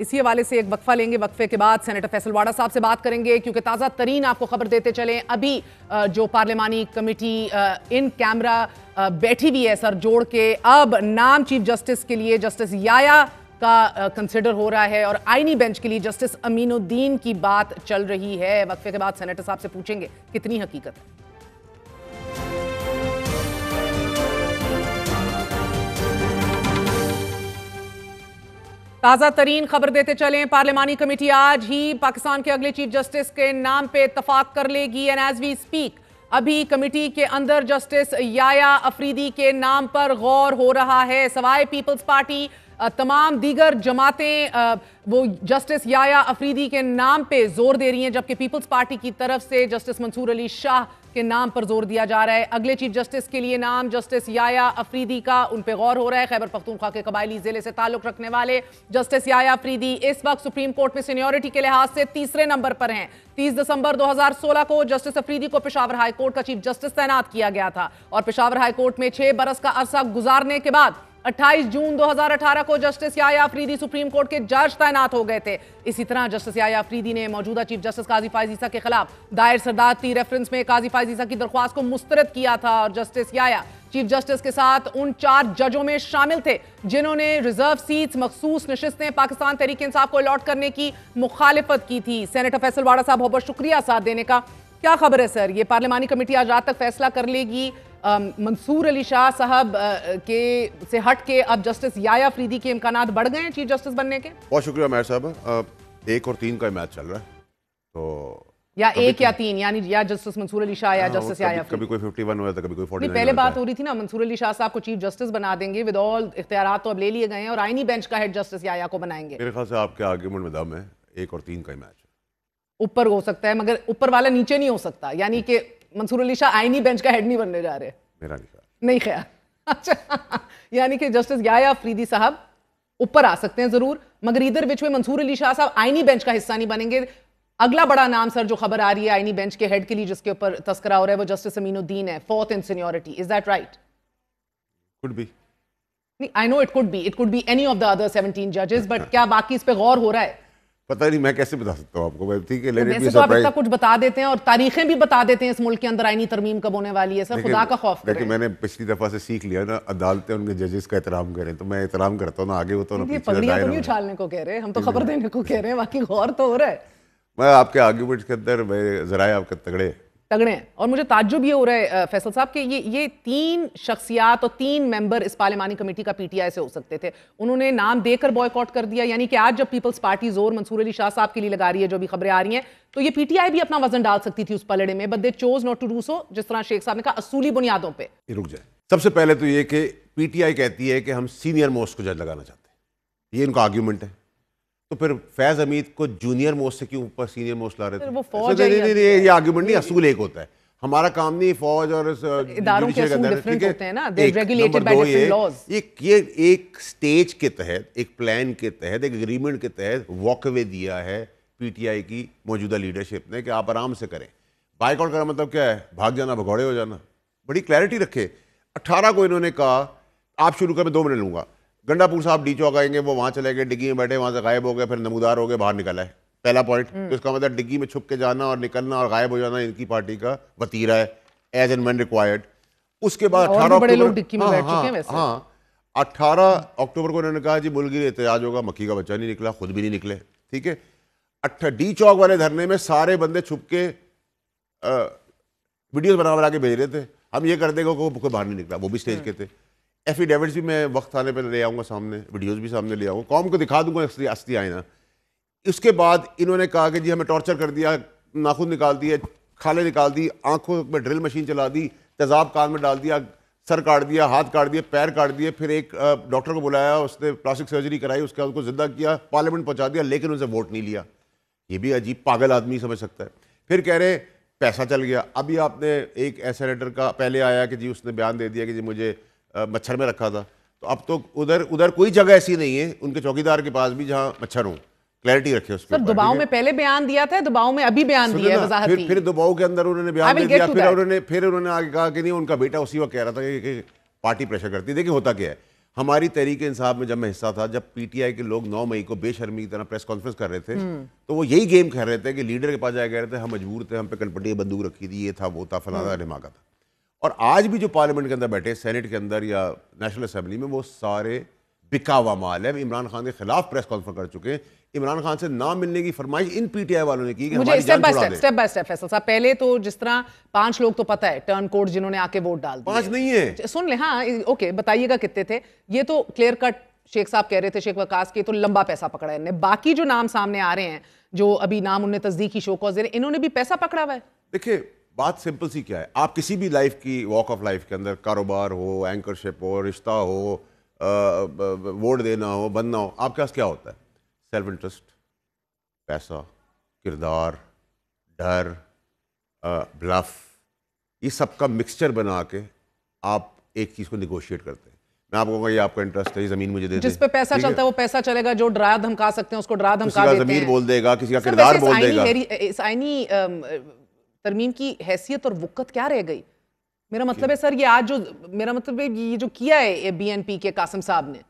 इसी हवाले से एक वक्फा लेंगे, वक्फे के बाद सेनेटर फैसल वाडा साहब से बात करेंगे, क्योंकि ताज़ा तरीन आपको खबर देते चलें, अभी जो पार्लिमानी कमेटी इन कैमरा बैठी हुई है सर जोड़ के, अब नाम चीफ जस्टिस के लिए जस्टिस याया का कंसिडर हो रहा है और आईनी बेंच के लिए जस्टिस अमीनुद्दीन की बात चल रही है। वक्फे के बाद सेनेटर साहब से पूछेंगे कितनी हकीकत है। ताज़ा तरीन खबर देते चलें, पार्लिमानी कमेटी आज ही पाकिस्तान के अगले चीफ जस्टिस के नाम पे इत्तफाक कर लेगी। एंड एज वी स्पीक अभी कमेटी के अंदर जस्टिस याया अफरीदी के नाम पर गौर हो रहा है। सवाए पीपल्स पार्टी तमाम दीगर जमातें वो जस्टिस याया अफरीदी के नाम पे जोर दे रही हैं, जबकि पीपल्स पार्टी की तरफ से जस्टिस मंसूर अली शाह के नाम पर जोर दिया जा रहा है। अगले चीफ जस्टिस के लिए नाम जस्टिस याया अफरीदी का, उन पे गौर हो रहा है। खैबर पख्तूनख्वा के कबायली जिले से ताल्लुक रखने वाले जस्टिस याया अफरीदी इस वक्त सुप्रीम कोर्ट में सीनियरिटी के लिहाज से तीसरे नंबर पर हैं। 30 दिसंबर 2016 को जस्टिस अफरीदी को पेशावर हाई कोर्ट का चीफ जस्टिस तैनात किया गया था, और पेशावर हाई कोर्ट में 6 बरस का अरसा गुजारने के बाद 28 जून 2018 को जस्टिस याया अफरीदी सुप्रीम कोर्ट के जज तैनात हो गए थे। इसी तरह जस्टिस याया अफरीदी ने मौजूदा चीफ जस्टिस काजी फायज ईसा के खिलाफ दायर सदारती रेफरेंस में काजी फायज ईसा की दरख्वास्त को मुस्तरद किया था, और जस्टिस याया चीफ जस्टिस के साथ उन 4 जजों में शामिल थे जिन्होंने रिजर्व सीट्स, मखसूस नशिस्तें पाकिस्तान तहरीक इंसाफ को अलॉट करने की मुखालिफत की थी। सेनेटर फैसल वाडा साहब बहुत बहुत शुक्रिया साथ देने का। क्या खबर है सर, ये पार्लिमानी कमेटी आज रात तक फैसला कर लेगी, मंसूर अली शाह साहब के से हट के अब जस्टिस याया अफरीदी के इम्कानात बढ़ गए हैं चीफ जस्टिस बनने के?
बहुत शुक्रिया मेहर साहब। 1 और 3 का मैच चल रहा है, तो
या एक या तीन, यानी या जस्टिस मंसूर अली शाह या जस्टिस याया अफरीदी।
कभी कोई 51 हुआ था, कभी कोई 49।
पहले बात हो रही थी ना, मंसूर अली शाह साहब को चीफ जस्टिस बना देंगे, विद ऑल इख्तियारात तो अब ले लिए गए हैं, और आईनी बेंच का हेड जस्टिस याया को बनाएंगे।
मेरे ख्याल से आपके आर्गुमेंट में दम है, 1 और 3 का ही मैच है।
ऊपर हो सकता है, मगर ऊपर वाला नीचे नहीं हो सकता, यानी कि मंसूर अली शाह आईनी बेंच का हेड नहीं बनने जा रहे।
मेरा नहीं
ख्याल। अच्छा, यानी कि जस्टिस याया अफरीदी साहब ऊपर आ सकते हैं जरूर, मगर इधर बीच में मंसूर अली शाह साहब आईनी बेंच का हिस्सा नहीं बनेंगे। अगला बड़ा नाम सर जो खबर आ रही है आईनी बेंच के हेड के लिए, जिसके ऊपर तस्करा हो रहा है, वो जस्टिस अमीनुद्दीन है, 4th in seniority. Is that right?
Could be.
I know it could be any of the other 17 जजेस, बट क्या बाकी इस पे गौर हो रहा है?
पता नहीं, मैं कैसे बता सकता हूँ आपको। ठीक है,
वैसे तो आप इतना कुछ बता देते हैं और तारीखें भी बता देते हैं इस मुल्क के अंदर आईनी तरमीम कब होने वाली है। सर खुदा का खौफ करें।
देखिए, मैंने पिछली दफा से सीख लिया ना, अदालतें उनके जजेस का एहतराम करें, तो मैं एहतराम करता हूँ ना, आगे होता हूँ।
पगड़ियां तो नहीं उछालने को कह रहे, हम तो खबर देने को कह रहे हैं, बाकी गौर तो हो रहा है।
मैं आपके आर्ग्यूमेंट के अंदर जराए आपके तगड़े
हैं, और मुझे ताज्जुब ये हो रहा है फैसल साहब कि ये 3 शख्सियात और 3 मेंबर इस पार्लिमानी कमेटी का पीटीआई से हो सकते थे, उन्होंने नाम देकर बॉयकॉट कर दिया। यानी कि आज जब पीपल्स पार्टी जोर मंसूर अली शाह साहब के लिए लगा रही है, जो भी खबरें आ रही हैं, तो ये पीटीआई भी अपना वजन डाल सकती थी उस पलड़े में, but they chose not to do so, जिस तरह शेख साहब ने कहा, असूली बुनियादों पर।
रुक जाए, सबसे पहले तो ये कि पीटीआई कहती है कि हम सीनियर मोस्ट को जज लगाना चाहते हैं, ये इनका आर्ग्यूमेंट है। तो फिर फैज हमीद को जूनियर मोस्ट से क्यों ऊपर सीनियर मोस्ट ला रहे थे?
वो फौज
ये आर्ग्यूमेंट नहीं, असूल एक होता है। हमारा काम नहीं फौज और
इदारों के असूल डिफरेंट होते हैं ना, दे रेगुलेटेड बाय डिफरेंट लॉज।
ये एक स्टेज के तहत, एक प्लान के तहत, एक एग्रीमेंट के तहत वॉकअवे दिया है पीटीआई की मौजूदा लीडरशिप ने कि आप आराम से करें। बाइकआउट करना मतलब क्या है? भाग जाना, भगौड़े हो जाना। बड़ी क्लैरिटी रखे। 18 को इन्होंने कहा आप शुरू कर, मैं 2 मिनट लूंगा। गंडापुर साहब डी चौक आएंगे, वो वहां चले गए, डिग्गी में बैठे, वहां से गायब हो गए, फिर नमूदार हो गए, बाहर निकला है। पहला पॉइंट, तो इसका मतलब डिग्गी में छुप के जाना और निकलना और गायब हो जाना इनकी पार्टी का वतीरा है, एज एंड व्हेन रिक्वायर्ड। उसके बाद 18 अक्टूबर को उन्होंने कहा जी मुल्क एहतजाज होगा, मक्खी का बच्चा नहीं निकला, खुद भी नहीं निकले। ठीक है, डी चौक वाले धरने में सारे बंदे छुप के वीडियोस बना के भेज रहे थे, हम ये कर देंगे, कोई बाहर नहीं निकला, वो भी स्टेज के थे। एफिडेविट्स भी मैं वक्त आने पर ले आऊँगा सामने, वीडियोस भी सामने ले आऊँगा, कौम को दिखा दूंगा असली आईना। उसके बाद इन्होंने कहा कि जी हमें टॉर्चर कर दिया, नाखून निकाल दिए, खाले निकाल दी, आंखों में ड्रिल मशीन चला दी, तेजाब कान में डाल दिया, सर काट दिया, हाथ काट दिए, पैर काट दिए, फिर एक डॉक्टर को बुलाया, उसने प्लास्टिक सर्जरी कराई, उसके बाद उसको जिंदा किया, पार्लियामेंट पहुंचा दिया, लेकिन उनसे वोट नहीं लिया। ये भी अजीब पागल आदमी समझ सकता है। फिर कह रहे पैसा चल गया। अभी आपने एक सेनेटर का पहले आया कि जी उसने बयान दे दिया कि जी मुझे मच्छर में रखा था, तो अब तो उधर कोई जगह ऐसी नहीं है उनके चौकीदार के पास भी जहां मच्छर हो। क्लैरिटी रखे उस पर।
दबाव में पहले बयान दिया था, दबाव में अभी बयान दिया है, वजाहती।
फिर दबाव के अंदर उन्होंने बयान दे दिया, फिर उन्होंने आगे कहा कि नहीं उनका बेटा उसी वक्त कह रहा था कि पार्टी प्रेशर करती है। देखिए होता क्या है, हमारी तहरीक इंसाफ में जब मैं हिस्सा था, जब पीटीआई के लोग 9 मई को बेशर्मी की तरह प्रेस कॉन्फ्रेंस कर रहे थे, तो वो यही गेम कर रहे थे कि लीडर के पास जाए कह रहे थे हम मजबूर थे, हम पे कनपटी बंदूक रखी थी, ये था वो था, फलाना ढिमाका था। और आज भी जो पार्लियामेंट के अंदर बैठे, सेनेट के अंदर या नेशनल असेंबली में, वो सारे बिका हुआ माल है। इमरान खान के खिलाफ प्रेस कॉन्फ्रेंस कर चुके हैं। इमरान खान से नाम मिलने की फरमाइश इन पीटीआई वालों ने की कि
मुझे स्टेप बाय स्टेप फैसल साहब, पहले तो जिस तरह 5 लोग तो पता है टर्न कोड जिन्होंने आके वोट डाल दिए,
5 नहीं है,
सुन ले, हाँ ओके, बताइएगा कितने थे। ये तो क्लियर कट शेख साहब कह रहे थे, शेख वकास के, तो लंबा पैसा पकड़ा है इन्होंने। बाकी जो नाम सामने आ रहे हैं, जो अभी नाम उन्हें तस्दीकी शो कॉज दे रहे, इन्होंने भी पैसा पकड़ा हुआ है।
देखिए बात सिंपल सी क्या है, आप किसी भी लाइफ की वॉक ऑफ लाइफ के अंदर, कारोबार हो, एंकरशिप हो, रिश्ता हो, वोट देना हो, बनना हो, आपके पास क्या होता है? सेल्फ इंटरेस्ट, पैसा, किरदार, डर, ब्लफ, ये सब का मिक्सचर बना के आप एक चीज़ को निगोशिएट करते हैं। मैं आपको कहूँगा ये आपका इंटरेस्ट है, ये ज़मीन मुझे दे दे।
जिस पे पैसा चलता है वो पैसा चलेगा, जो डरा धमका सकते हैं उसको डरा धमका देते हैं।
ज़मीर बोल देगा, किसी का किरदार बोल देगा।
इस आईनी तरमीम की हैसियत और वक़्त क्या रह गई? मेरा मतलब है सर, ये आज जो, मेरा मतलब है ये जो किया है बीएनपी के कासिम साहब ने,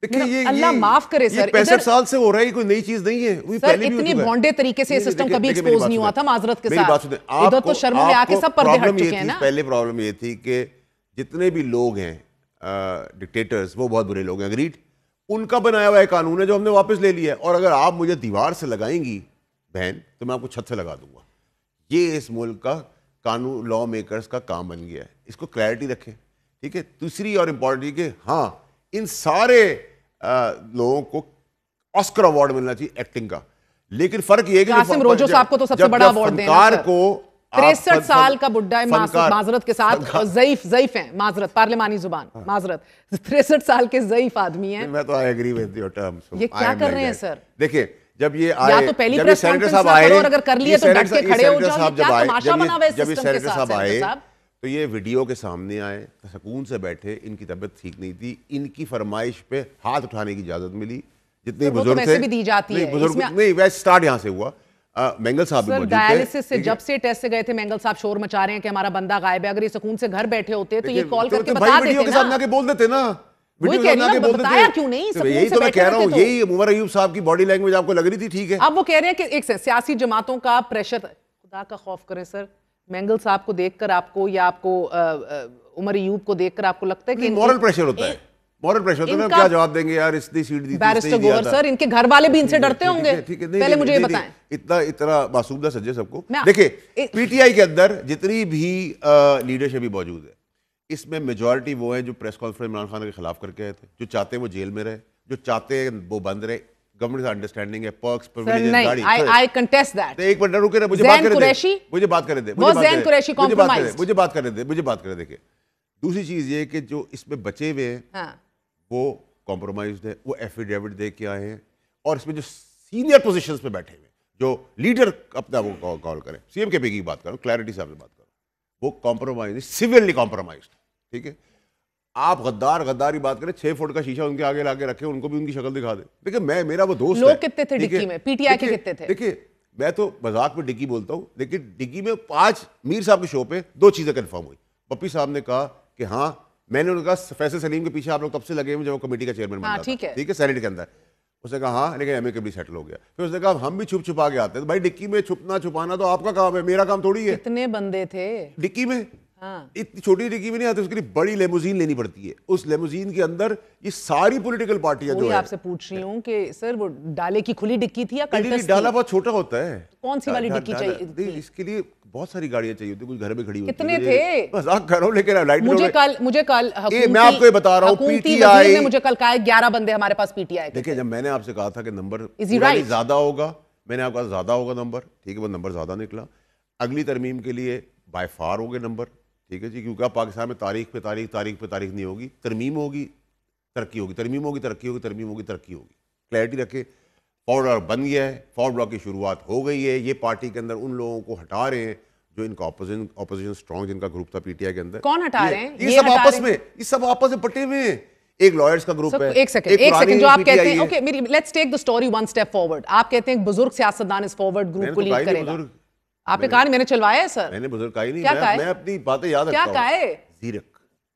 देखिए
अल्लाह माफ करे सर,
65 साल से हो रहा है, कोई नई चीज नहीं है।
सर इतनी भोंडे तरीके से सिस्टम कभी एक्सपोज नहीं हुआ था, माजरत के साथ। इधर तो शर्मों में आके सब पर्दे हट चुके हैं ना।
पहले प्रॉब्लम ये थी कि जितने भी लोग हैं डिक्टेटर्स, वो बहुत बुरे लोग हैं, अग्रीड, उनका बनाया हुआ कानून है जो हमने वापस ले लिया है। और अगर आप मुझे दीवार से लगाएंगी बहन, तो मैं आपको छत से लगा दूंगा। ये इस मुल्क का कानून, लॉ मेकर्स का काम बन गया है। इसको क्लैरिटी रखें, ठीक है। दूसरी और इम्पॉर्टेंट कि हाँ, इन सारे लोगों को ऑस्कर अवार्ड मिलना चाहिए एक्टिंग का, लेकिन फर्क ये कि
कासिम रोजो साहब को तो सबसे बड़ा अवार्ड देना को 63 साल का बुड्ढा माजरत के साथ ज़ईफ हैं, माजरत पार्लिमानी जुबान माजरत 63 साल के ज़ईफ आदमी हैं।
मैं तो I agree with your terms.
ये क्या कर रहे हैं सर?
देखिए जब ये आए,
या तो पहली प्रेस कॉन्फ्रेंस आए और अगर कर लिए तो डट के खड़े हो जाओ। क्या तमाशा बना हुआ है सिस्टम के साथ साहब?
तो ये वीडियो के सामने आए, सुकून से बैठे, इनकी तबीयत ठीक नहीं थी, इनकी फरमाइश पे हाथ उठाने की इजाजत मिली। जितने बुजुर्ग थे,
भी दी जाती है
बुजुर्ग नहीं, वैसे स्टार्ट यहाँ से हुआ। मेंगल साहब भी मौजूद थे।
डायलिसिस से जब से टेस्ट से गए थे मेंगल साहब शोर मचा रहे हैं कि हमारा बंदा गायब है। अगर ये सुकून से घर बैठे होते तो ये कॉल करके बता देते ना।
के सामने आके बोल देते ना,
बताया क्यों नहीं?
यही तो मैं कह रहा हूँ, यही उमर अयूब साहब की बॉडी लैंग्वेज आपको लग रही थी ठीक है।
अब वो कह रहे हैं कि एक सियासी जमातों का प्रेशर, खुदा का खौफ करें सर, मेंगल साहब को देखकर आपको या आपको उमर अयूब को देखकर आपको लगता है कि
मॉरल प्रेशर होता है? मॉरल प्रेशर होता है, क्या जवाब देंगे यार, इसने सीट दी,
बैरिस्टर गोवर सर, इनके घर वाले भी इनसे डरते होंगे। पहले मुझे ये बताएं।
इतना मासूम ना सज्जे सबको। देखिए पीटीआई के अंदर जितनी भी लीडरशिप भी मौजूद है, इसमें मेजॉरिटी वो है जो प्रेस कॉन्फ्रेंस इमरान खान के खिलाफ करके आए थे, जो चाहते हैं वो जेल में रहे, जो चाहते हैं वो बंद रहे। गवर्नमेंट से अंडरस्टैंडिंग है, पर्क्स प्रिविलेजेस गाड़ी।
आई कंटेस्ट दैट।
एक मिनट रुके ना, मुझे बात करने दे, मुझे बात करने दे, मुझे बात करने दे। देखिए दूसरी चीज ये कि जो इसमें बचे हुए हैं वो कॉम्प्रोमाइज्ड है, वो एफिडेविट दे के आए हैं, और इसमें जो सीनियर पोजीशंस पे बैठे हुए जो लीडर अपना वो कॉल करें, सीएम के पे की बात करो, क्लैरिटी साहब से बात करो, वो कॉम्प्रोमाइज सिवियरली कॉम्प्रोमाइज्ड, ठीक है। आप गद्दारी बात करें, 6 फुट का शीशा उनके आगे लाके रखे, उनको भी उनकी शक्ल दिखा दे। देखिए मेरा वो दोस्त
लोग कितने थे डिक्की में, पीटीआई के कितने थे?
देखिए मैं तो मजाक में डिक्की बोलता हूँ, लेकिन डिक्की में 5 मीर साहब के शो पे 2 चीजें कंफर्म हुई। पप्पी साहब ने कहा कि हाँ, मैंने उनका फैसल सलीम के पीछे आप लोग तब से लगे हुए जब वो कमेटी का चेयरमैन बना था, ठीक है, सेनेट के अंदर। उसने कहा हाँ, लेकिन एमिकेबली सेटल हो गया। फिर उसने कहा हम भी छुप छुपा के आते हैं। तो भाई डिक्की में छुपना छुपाना तो आपका काम है, मेरा काम थोड़ी है।
कितने बंदे थे
डिक्की में? इतनी छोटी डिक्की में नहीं आती, उसके लिए बड़ी लेमोजीन लेनी पड़ती है। उस लेमोजीन के अंदर ये सारी पॉलिटिकल पार्टियां जो है।
आपसे पूछ रही हूँ कि सर वो डाले की खुली डिक्की थी या कल्टस?
डाला बहुत छोटा होता है।
कौन सी वाली डिक्की चाहिए?
इसके लिए बहुत सारी गाड़ियां चाहिए होती, कुछ घर में खड़ी होती।
कितने थे?
मजाक कर रहा हूं, लेकिन लाइट
मुझे कल
मैं आपको ये बता रहा हूं, पीटीआई
ने मुझे कल कहा 11 बंदे हमारे पास पीटीआई।
देखिए जब मैंने आपसे कहा था कि नंबर ज्यादा होगा, मैंने आपका ज्यादा होगा नंबर, ठीक है, वो नंबर ज्यादा निकला। अगली तरमीम के लिए बाय फार हो गए नंबर, ठीक है जी, क्योंकि अब पाकिस्तान में तारीख पे तारीख नहीं होगी, तरमीम होगी तरक्की होगी, तरमीम होगी तरक्की होगी, तरमीम होगी तरक्की होगी। क्लैरिटी रखे। फॉरवर्ड ब्लॉक बन गया है, फॉरवर्ड ब्लॉक की शुरुआत हो गई है। ये पार्टी के अंदर उन लोगों को हटा रहे हैं जो इनका ऑपोजिशन स्ट्रॉन्ग जिनका ग्रुप था पीटीआई के अंदर।
कौन हटा रहे हैं?
ये सब आपस में बटे हुए हैं। एक लॉयर्स का ग्रुप है।
एक सेकंड जो आप कहते हैं, ओके मेरी let's take the story one step forward. आप कहते हैं बुजुर्ग सियासतदान इस फॉरवर्ड ग्रुप को लीड करेगा। आपने कहा नहीं, मैंने चलवाया है सर।
मैंने बुजुर्ग कहा ही नहीं,
मैं
अपनी बातें याद रखता हूं।
क्या कहा है?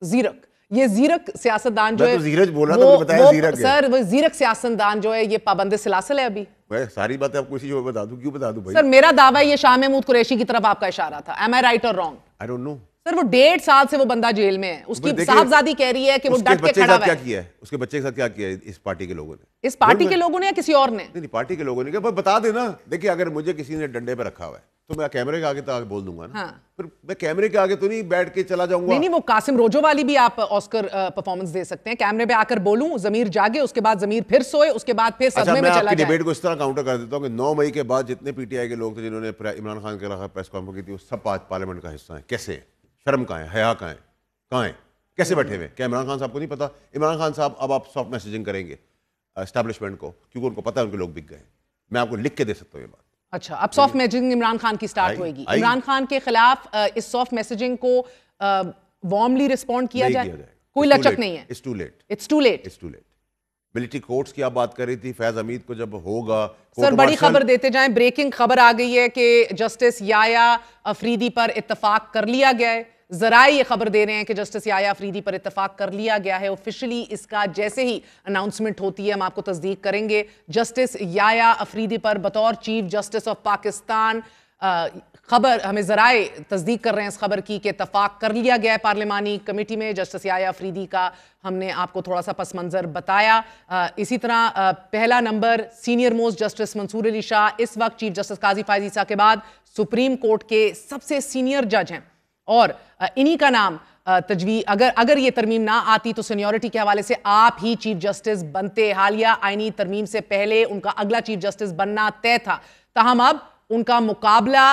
जीरक। ये जीरक सियासतदान जो है,
जीरक बोला तो बताया जीरक
सर, वो जीरक सियासतदान जो है ये पाबंद सिलासिल है। अभी
मैं सारी बातें आपको इसी शो में बता दूं, क्यों बता दूं भाई?
सर मेरा दावा ये शाह महमूद कुरैशी की तरफ आपका इशारा था। एम आई राइट और wrong?
I don't know
sir. वो 1.5 साल से वो बंदा जेल में है, उसकी साहबजादी कह रही है कि वो डट के खड़ा है।
क्या किया है उसके बच्चे के साथ? क्या किया है इस पार्टी के लोगों ने?
इस पार्टी के लोगों ने या किसी और ने?
नहीं, पार्टी के लोगों ने। क्या बता देना। देखिए अगर मुझे किसी ने डंडे पे रखा हुआ है तो मैं कैमरे के आगे तो आगे बोल दूंगा ना। फिर मैं कैमरे के आगे तो नहीं बैठ के चला जाऊंगा।
नहीं, वो कासिम रोजो वाली भी आप ऑस्कर परफॉर्मेंस दे सकते हैं। कैमरे पे आकर बोलूं, जमीर जागे, उसके बाद जमीर फिर सोए, उसके बाद फिर सदमे में चला जाए।
डिबेट को इस तरह काउंटर कर देता हूं कि 9 मई के बाद जितने पीटीआई के लोग थे जिन्होंने इमरान खान के खिलाफ प्रेस कॉन्फ्रेंस की थी, वो सब आज पार्लियामेंट का हिस्सा है। कैसे? शर्म कहाँ है, हया कहाँ है, कैसे बैठे हुए? क्या इमरान खान साहब को नहीं पता? इमरान खान साहब अब आप सॉफ्ट मैसेजिंग करेंगे एस्टैब्लिशमेंट को, क्योंकि उनको पता है उनके लोग बिक गए। मैं आपको लिख के दे सकता हूँ ये बात।
अच्छा, अब सॉफ्ट मैसेजिंग इमरान खान की स्टार्ट होगी। इमरान खान के खिलाफ इस सॉफ्ट मैसेजिंग को वार्मली रिस्पॉन्ड किया जाए? कोई लचक नहीं है। It's too late.
Military courts की आप बात कर रही थी, फैज हमीद को जब होगा।
सर बड़ी खबर देते जाएं, ब्रेकिंग खबर आ गई है कि जस्टिस याया अफरीदी पर इत्तेफाक कर लिया गया है। जराए ये खबर दे रहे हैं कि जस्टिस याया अफरीदी पर इत्तेफाक कर लिया गया है। ऑफिशियली इसका जैसे ही अनाउंसमेंट होती है हम आपको तस्दीक करेंगे। जस्टिस याया अफरीदी पर बतौर चीफ जस्टिस ऑफ पाकिस्तान खबर हमें जराए तस्दीक कर रहे हैं इस खबर की कि इत्तेफाक कर लिया गया है पार्लिमानी कमेटी में जस्टिस याया अफरीदी का। हमने आपको थोड़ा सा पस मंजर बताया। इसी तरह पहला नंबर senior most justice Mansoor Ali Shah इस वक्त चीफ जस्टिस काजी फायज ईसा के बाद सुप्रीम कोर्ट के सबसे सीनियर जज हैं और इन्हीं का नाम अगर ये तरमीम ना आती तो सीनियरिटी के हवाले से आप ही चीफ जस्टिस बनते। हालिया आईनी तरमीम से पहले उनका अगला चीफ जस्टिस बनना तय था, ताहम अब उनका मुकाबला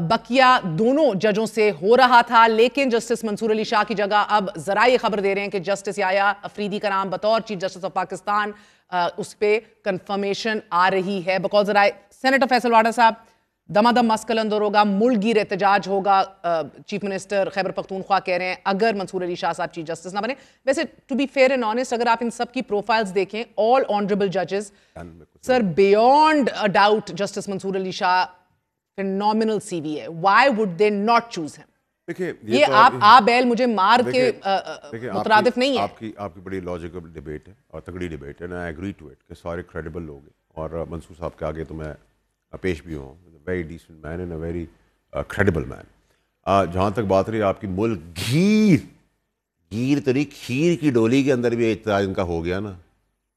बकिया दोनों जजों से हो रहा था। लेकिन जस्टिस मंसूर अली शाह की जगह अब जराए खबर दे रहे हैं कि जस्टिस याया अफरीदी का नाम बतौर चीफ जस्टिस ऑफ पाकिस्तान उस पर कंफर्मेशन आ रही है। बकौल जराए सेनेटर फैसल वाडा साहब, दमादम मस्कल अंदर होगा, मुल्कगीर एहतजाज होगा। चीफ मिनिस्टर खैबर पख्तूनख्वा कह रहे हैं अगर मंसूर अली शाह साहब चीफ जस्टिस ना बने। वैसे to be fair and honest, अगर आप इन सब की प्रोफाइल्स देखें, ऑल ऑनरेबल जजेस, sir beyond a doubt justice Mansoor Ali Shah phenomenal CV है। Why would they not choose him?
देखिए
ये
तो
आप बैल मुझे मार के मुतरादिफ नहीं है।
आपकी बड़ी लॉजिकल डिबेट है और तगड़ी डिबेट है, and I agree to it कि सारे क्रेडिबल लोग हैं। और मंसूर साहब के आगे तो मैं पेश भी हूँ, very decent man and a very credible man. जहाँ तक बात रही आपकी मुल्क गीर तो नहीं, खीर की डोली के अंदर भी एहतजाज इनका हो गया ना,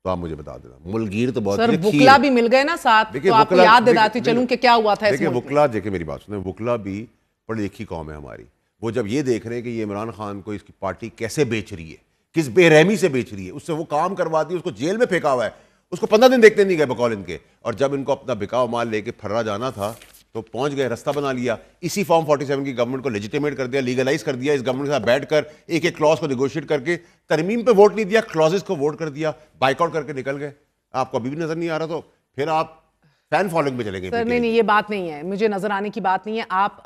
तो आप मुझे बता देना। मुल्कगीर तो बहुत
सर वुकला भी मिल गए ना साथ, तो आपको याद दिलाती चलूं कि क्या हुआ था।
देखिए वुकला, देखिए मेरी बात सुने, वुकला भी पढ़ी लिखी कौम है हमारी। वो जब ये देख रहे हैं कि ये इमरान खान को इसकी पार्टी कैसे बेच रही है, किस बेरहमी से बेच रही है, उससे वो काम करवाती है, उसको जेल में फेंका हुआ है, उसको 15 दिन देखते नहीं गए बकौल इनके। और जब इनको अपना बिकाऊ माल लेके फर्रा जाना था तो पहुंच गए, रास्ता बना लिया। इसी फॉर्म 47 की गवर्नमेंट को लेजिटिमेट कर दिया, लीगलाइज कर दिया। इस गवर्नमेंट के साथ बैठकर एक एक क्लॉज को निगोशिएट करके तरमीम पे वोट नहीं दिया, क्लॉजेस को वोट कर दिया, बाइकआउट करके निकल गए। आपको अभी भी नजर नहीं आ रहा, तो फिर आप फैन फॉलोइंग में चले गए।
सर नहीं, ये बात नहीं है, मुझे नजर आने की बात नहीं है। आप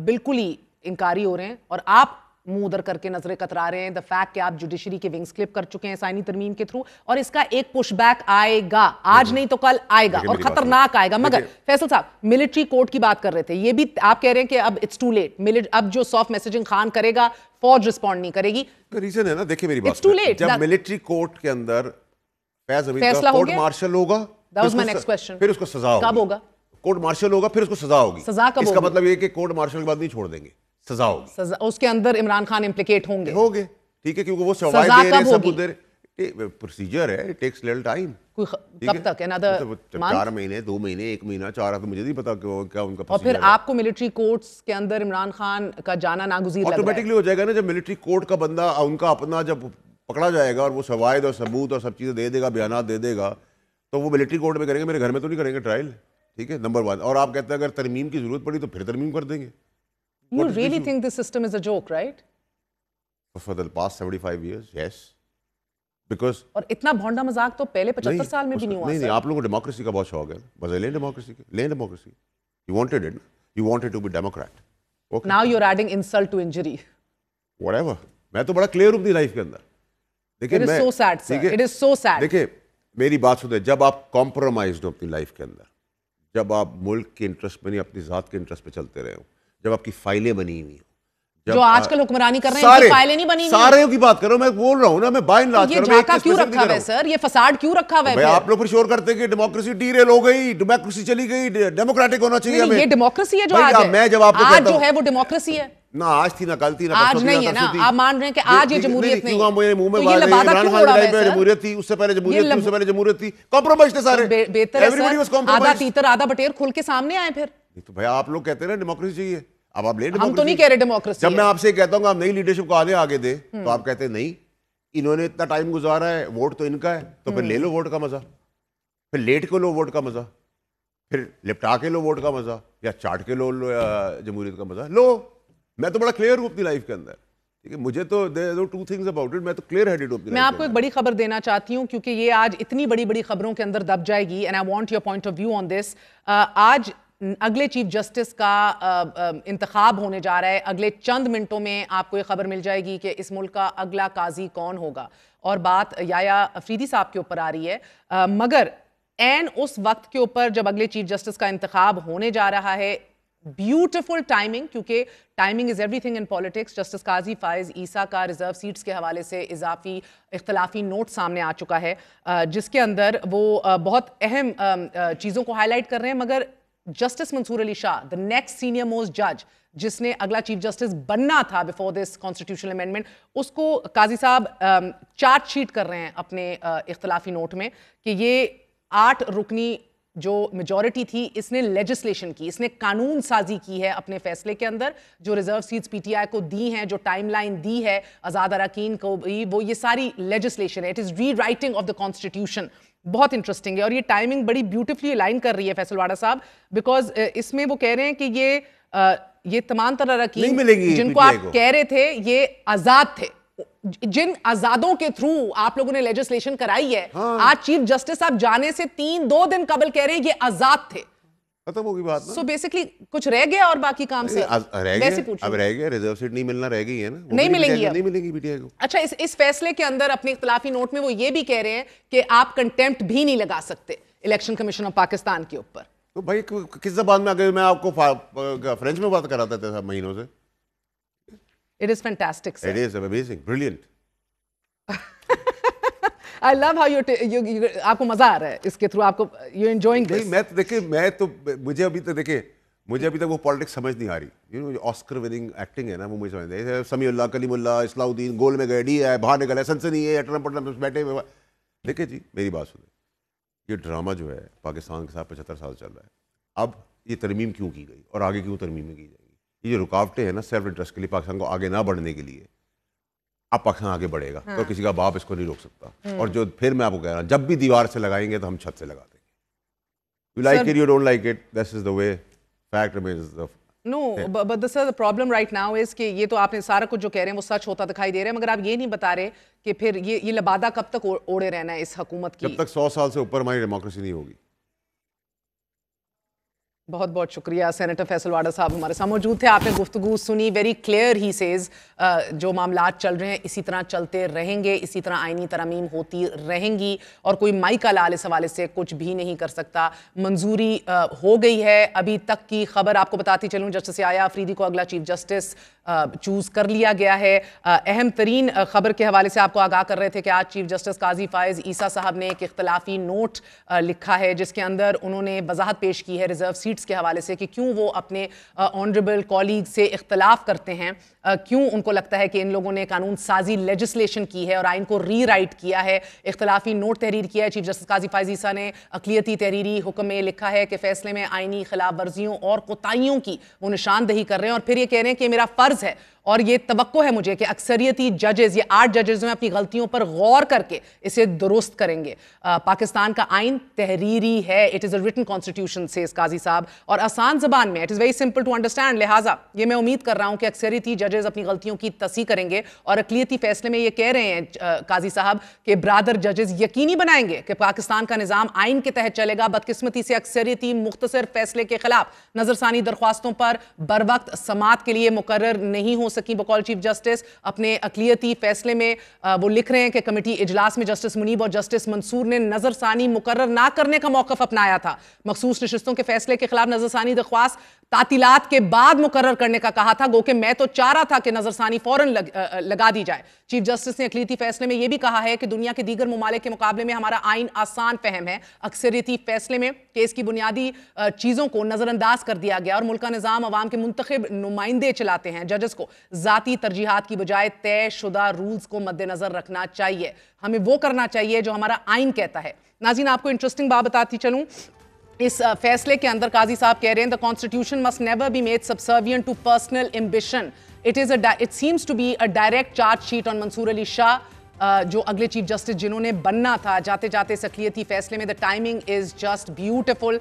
बिल्कुल ही इनकारी हो रहे हैं और आप मुंह उधर करके नजरें कतरा रहे हैं। द फैक्ट कि आप जुडिशरी के विंग्स क्लिप कर चुके हैं साइनी तरमीम के थ्रू, और इसका एक पुशबैक आएगा, आज नहीं तो कल आएगा, और खतरनाक आएगा। मगर फैसल साहब मिलिट्री कोर्ट की बात कर रहे थे, ये भी आप कह रहे हैं कि अब इट्स टू लेट, अब जो सॉफ्ट मैसेजिंग खान करेगा फौज रिस्पॉन्ड नहीं करेगी।
रीजन है ना, देखिए मेरी बात, जब मिलिट्री कोर्ट के अंदर फैसला कोर्ट मार्शल होगा, फिर उसको सजा होगी।
कब होगा?
कोर्ट मार्शल होगा, फिर उसको सजा होगी।
सजा कब?
इसका मतलब ये कि कोर्ट मार्शल के बाद नहीं छोड़ देंगे, सजा होगी।
उसके अंदर इमरान खान इम्प्लिकेट होंगे,
ठीक है, क्योंकि वो सवाल दे रहे हैं, सबूत दे रहे, प्रोसीजर है, इट टेक्स लिटिल टाइम।
कब तक? अनदर
4 महीने, 2 महीने, 1 महीना, 4 हफ्ते, मुझे नहीं पता क्या उनका।
और फिर आपको मिलिट्री कोर्ट्स के अंदर इमरान खान का जाना नागुज़ीर
ऑटोमेटिकली हो जाएगा ना, जब मिलिट्री कोर्ट का बंदा उनका अपना जब पकड़ा जाएगा और वो शवाहिद और सबूत और सब चीजें दे देगा, बयानात दे देगा, तो वो मिलिट्री कोर्ट में करेंगे, मेरे घर में तो नहीं करेंगे ट्रायल। ठीक है, नंबर 1। और आप कहते हैं अगर तरमीम की जरूरत पड़ी तो फिर तरमीम कर देंगे।
You really think this system is a joke, right?
For the past 75 years, yes. Because
और इतना भोंडा मजाक तो पहले 75 साल में भी नहीं हुआ।
नहीं, आप लोगों को डेमोक्रेसी का बहुत शौक है, बस लें डेमोक्रेसी के, लें democracy. You wanted it, you wanted to be Democrat.
Okay. Now you're adding insult to injury.
Whatever. मैं तो बड़ा क्लियर हूँ अपनी लाइफ के अंदर। देखिए,
It is so sad, sir. It is so sad.
देखिए मेरी बात सुनिए, जब आप कॉम्प्रोमाइज्ड हो अपनी लाइफ के अंदर, जब आप मुल्क के इंटरेस्ट में नहीं अपनी जात के इंटरेस्ट पे चलते रहे हो, जब आपकी फाइलें बनी हुई हो,
जो आजकल हुक्मरानी कर रहे हैं उनकी फाइलें नहीं बनी हुई,
सारे की बात करो, मैं बोल रहा हूं ना, मैं बाइन लाज कर रहा हूं।
ये झाका क्यों रखा हुआ है सर, ये फसाद क्यों रखा हुआ है?
आप लोग फिर शोर करते हैं कि डेमोक्रेसी डीरेल हो गई, डेमोक्रेसी चली गई, डेमोक्रेटिक होना चाहिए हमें।
ये डेमोक्रेसी है जो आज है,
मैं जब आपको
आज जो है वो डेमोक्रेसी है
ना, आज थी ना कल थी ना
आज नहीं है ना। आप मान रहे हैं कि आज ये जमहूरियत नहीं है,
मेरे मुंह में इमरान खान की लाइफ में जमहूरियत थी, उससे पहले जमहूरियत थी, उससे पहले जमहूरियत थी, कॉम्प्रोमाइज थे सारे।
बेहतर है आधा तीतर आधा बटेर खुल के सामने आए। फिर
तो भाई आप लोग कहते हैं ना डेमोक्रेसी चाहिए, अब आप ले,
हम तो नहीं कह रहे डेमोक्रेसी।
जब मैं आपसे कहता हूँ आप नई लीडरशिप को आगे दे, तो आप कहते हैं नहीं, इन्होंने इतना टाइम गुजारा है, वोट तो इनका है, तो फिर ले लो वोट का मजा, फिर लेट के लो वोट का मजा, फिर लिपटा के लो वोट का मजा, या चाट के लो जमहूरियत का मजा लो। मैं तो बड़ा क्लियर हूँ अपनी लाइफ के अंदर, ठीक है, मुझे तो टू थिंग्स अबाउट इट, मैं तो क्लियर हेडेड हूँ।
मैं आपको एक बड़ी खबर देना चाहती हूँ, क्योंकि ये आज इतनी बड़ी बड़ी खबरों के अंदर दब जाएगी, and I want your point of view on this. आज अगले चीफ जस्टिस का इंतखाब होने जा रहा है। अगले चंद मिनटों में आपको ये खबर मिल जाएगी कि इस मुल्क का अगला काजी कौन होगा, और बात याया अफरीदी साहब के ऊपर आ रही है। मगर एन उस वक्त के ऊपर जब अगले चीफ जस्टिस का इंतखाब होने जा रहा है, ब्यूटिफुल टाइमिंग, क्योंकि timing is everything in politics. Justice Qazi Faez Isa का रिजर्व सीट्स के हवाले से इजाफी इख्तलाफी नोट सामने आ चुका है, जिसके अंदर वो बहुत अहम चीज़ों को हाईलाइट कर रहे हैं। मगर justice Mansoor Ali Shah, the next senior most जज, जिसने अगला चीफ जस्टिस बनना था बिफोर दिस कॉन्स्टिट्यूशनल अमेंडमेंट, उसको काजी साहब चार्ज शीट कर रहे हैं अपने इख्तलाफी नोट में कि ये 8 रुकनी जो मेजॉरिटी थी, इसने लेजिस्लेशन की, इसने कानून साजी की है अपने फैसले के अंदर। जो रिजर्व सीट्स पीटीआई को दी हैं, जो टाइमलाइन दी है आज़ाद अरकान को भी, वो ये सारी लेजिस्लेशन है। इट इज़ री राइटिंग ऑफ द कॉन्स्टिट्यूशन। बहुत इंटरेस्टिंग है और ये टाइमिंग बड़ी ब्यूटीफुली अलाइन कर रही है फैसल वाडा साहब, बिकॉज इसमें वो कह रहे हैं कि ये तमाम तरह अरकान जिनको आप कह रहे थे ये आज़ाद थे, जिन आजादों के थ्रू आप लोगों ने लेजिस्लेशन कराई है, आज चीफ जस्टिस साहब जाने से 2 दिन कबल कह रहे हैं ये आजाद थे।
खत्म होगी बात ना।
सो बेसिकली कुछ रह गया और बाकी काम से
अब रह गया, रिजर्व सीट नहीं मिलना रह गई है ना,
नहीं
मिलेंगी पीटीआई को।
अच्छा, इस फैसले के अंदर अपने इख्तिलाफी नोट में वो ये भी कह रहे हैं कि आप कंटेम्प्ट भी नहीं लगा सकते इलेक्शन कमीशन ऑफ पाकिस्तान के ऊपर।
तो भाई किस जबान में आगे मैं आपको फ्रेंच में बात कराता था महीनों से।
It is fantastic, sir.
It is amazing, brilliant.
I love how आपको मजा आ रहा है इसके थ्रू, आपको you're enjoying this.
मुझे अभी तक वो पॉलिटिक्स समझ नहीं आ रही। जो ऑस्कर विनिंग एक्टिंग है ना, वो मुझे समझ नहीं है। समीउल्लाह, कलीमुल्लाह, इस्लाउद्दीन गोल में गए, डी है, बाहर निकला, सनसनी है, ट्रम्प बैठे हुए। देखिए जी, मेरी बात सुने, ये ड्रामा जो है पाकिस्तान के साथ 75 साल चल रहा है। अब ये तरमीम क्यों की गई और आगे क्यों तरमीमें की जाएगी? ये जो रुकावटें हैं ना सेल्फ इंटरेस्ट के लिए, पाकिस्तान को आगे ना बढ़ने के लिए, अब पाकिस्तान आगे बढ़ेगा तो किसी का बाप इसको नहीं रोक सकता। और जो फिर मैं आपको कह रहा हूँ, जब भी दीवार से लगाएंगे तो हम छत से लगा देंगे। You like it, you don't like it, this is the way, fact remains the
no, but this is the problem right now is कि ये तो आपने सारा कुछ जो कह रहे हैं वो सच होता दिखाई दे रहा है, मगर आप ये नहीं बता रहे कि फिर ये लबादा कब तक ओढ़े रहना है इस हुकूमत की,
जब तक 100 साल से ऊपर हमारी डेमोक्रेसी नहीं होगी।
बहुत बहुत शुक्रिया। सेनेटर फैसल वाडा साहब हमारे साथ मौजूद थे, आपने गुफ्तगू सुनी। वेरी क्लियर ही सेज जो मामलात चल रहे हैं इसी तरह चलते रहेंगे, इसी तरह आईनी तरमीम होती रहेंगी और कोई माइका लाल इस हवाले से कुछ भी नहीं कर सकता। मंजूरी हो गई है। अभी तक की खबर आपको बताती चलूँ, जस्टिस याया अफरीदी को अगला चीफ जस्टिस चूज कर लिया गया है। अहम तरीन खबर के हवाले से आपको आगाह कर रहे थे कि आज चीफ जस्टिस काजी फायज ईसा साहब ने एक इख्तलाफी नोट लिखा है, जिसके अंदर उन्होंने वजाहत पेश की है रिजर्व सीट्स के हवाले से कि क्यों वो अपने ऑनरेबल कॉलीग से इख्तलाफ करते हैं, क्यों उनको लगता है कि इन लोगों ने कानून साजी लेजिस्लेशन की है और आइन को री राइट किया है। इख्तलाफी नोट तहरीर किया है चीफ जस्टिस काजी फायज ईसा ने। अक़लियती तहरीरी हुक्म में लिखा है कि फैसले में आइनी खिलाफ वर्जियों और कोताहियों की वो निशानदही कर रहे हैं और फिर ये कह रहे हैं कि मेरा फर्ज है और ये तवक्को है मुझे कि अक्सरियती जजेस, ये 8 जजेस में अपनी गलतियों पर गौर करके इसे दुरुस्त करेंगे। पाकिस्तान का आइन तहरीरी है, it is a written constitution से काजी साहब, और आसान जबान में, it is very simple to understand. लिहाजा ये मैं उम्मीद कर रहा हूँ कि अक्सरियती जजेस अपनी गलतियों की तस्हीह करेंगे और अक़लियती फैसले में ये कह रहे हैं काजी साहब कि ब्रादर जजेस यकीनी बनाएंगे कि पाकिस्तान का निज़ाम आइन के तहत चलेगा। बदकिस्मती से अक्सरियती मुख्तसर फैसले के खिलाफ नजरसानी दरख्वास्तों पर बर वक्त समात के लिए मुकर्रर नहीं हो सकी। बकौल चीफ जस्टिस अपने अक़लियती फैसले में वो लिख रहे हैं कि कमेटी इजलास में जस्टिस मुनीब और जस्टिस मंसूर ने नजरसानी मुकर्रर ना करने का मौक़िफ़ अपनाया था। मखसूस नशिस्तों के फैसले के खिलाफ नजरसानी दरख्वास्त तातीलात के बाद मुकर्रर करने का कहा था, गो कि मैं तो चाह रहा था कि नजरसानी फौरन लगा दी जाए। चीफ जस्टिस ने अक़लियती फैसले में यह भी कहा है कि दुनिया के दीगर ममालिक के मुकाबले में हमारा आइन आसान फहम है। अक्सरियती फैसले में केस की बुनियादी चीज़ों को नज़रअंदाज कर दिया गया और मुल्क का निज़ाम अवाम के मुंतखब नुमाइंदे चलाते हैं। जजेस को ज़ाती तरजीहात की बजाय तयशुदा रूल्स को मद्देनजर रखना चाहिए। हमें वो करना चाहिए जो हमारा आइन कहता है। नाज़रीन, आपको इंटरेस्टिंग बात बताती चलूं, इस फैसले के अंदर काजी साहब कह रहे हैं the constitution must never be made subservient to personal ambition. It seems to be a direct chargesheet on Mansoor Ali Shah, जो अगले चीफ जस्टिस जिन्होंने बनना था। जाते जाते इस अक़लियती फैसले में the timing is just beautiful.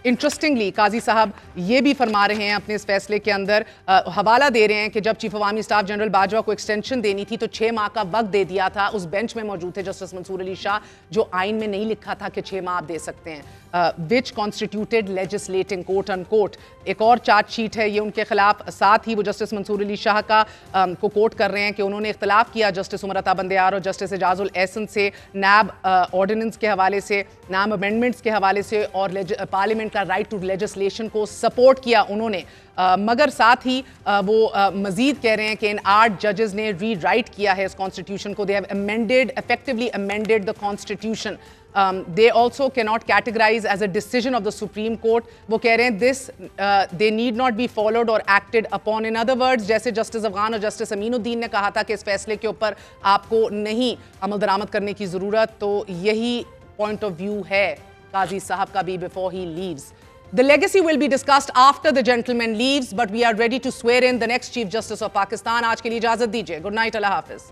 Interestingly Qazi साहब ये भी फरमा रहे हैं अपने इस फैसले के अंदर, हवाला दे रहे हैं कि जब चीफ अवामी स्टाफ जनरल बाजवा को एक्सटेंशन देनी थी तो 6 माह का वक्त दे दिया था। उस बेंच में मौजूद थे जस्टिस मंसूर अली शाह, जो आइन में नहीं लिखा था कि 6 माह आप दे सकते हैं, विच कॉन्स्टिट्यूटेड लेजिस्लेटिंग कोट अनकोट। एक और चार्जशीट है ये उनके खिलाफ। साथ ही वो जस्टिस मंसूर अली शाह का को कोट कर रहे हैं कि उन्होंने इख्तलाफ किया जस्टिस उमर अता बंदयार और जस्टिस एजाजुल एहसन से नैब ऑर्डिनेंस के हवाले से, नैब अमेंडमेंट्स के हवाले से, और पार्लियामेंट का राइट टू लेजिस्लेशन को सपोर्ट किया उन्होंने। मगर साथ ही वो मजीद कह रहे हैं कि इन 8 जजेस ने री राइट किया है इस कॉन्स्टिट्यूशन को। They have amended, effectively amended the constitution. They also cannot categorize as a decision of the Supreme Court. वो कह रहे हैं this they need not be followed or acted upon. In other words, जैसे justice Afghan और justice Aminuddin ने कहा था कि इस फैसले के ऊपर आपको नहीं अमल दरामद करने की ज़रूरत, तो यही पॉइंट ऑफ व्यू है काजी साहब का भी before he leaves. The legacy will be discussed after the gentleman leaves, but we are ready to swear in the next Chief Justice of Pakistan. आज के लिए इजाजत दीजिए. Good night, Allah Hafiz.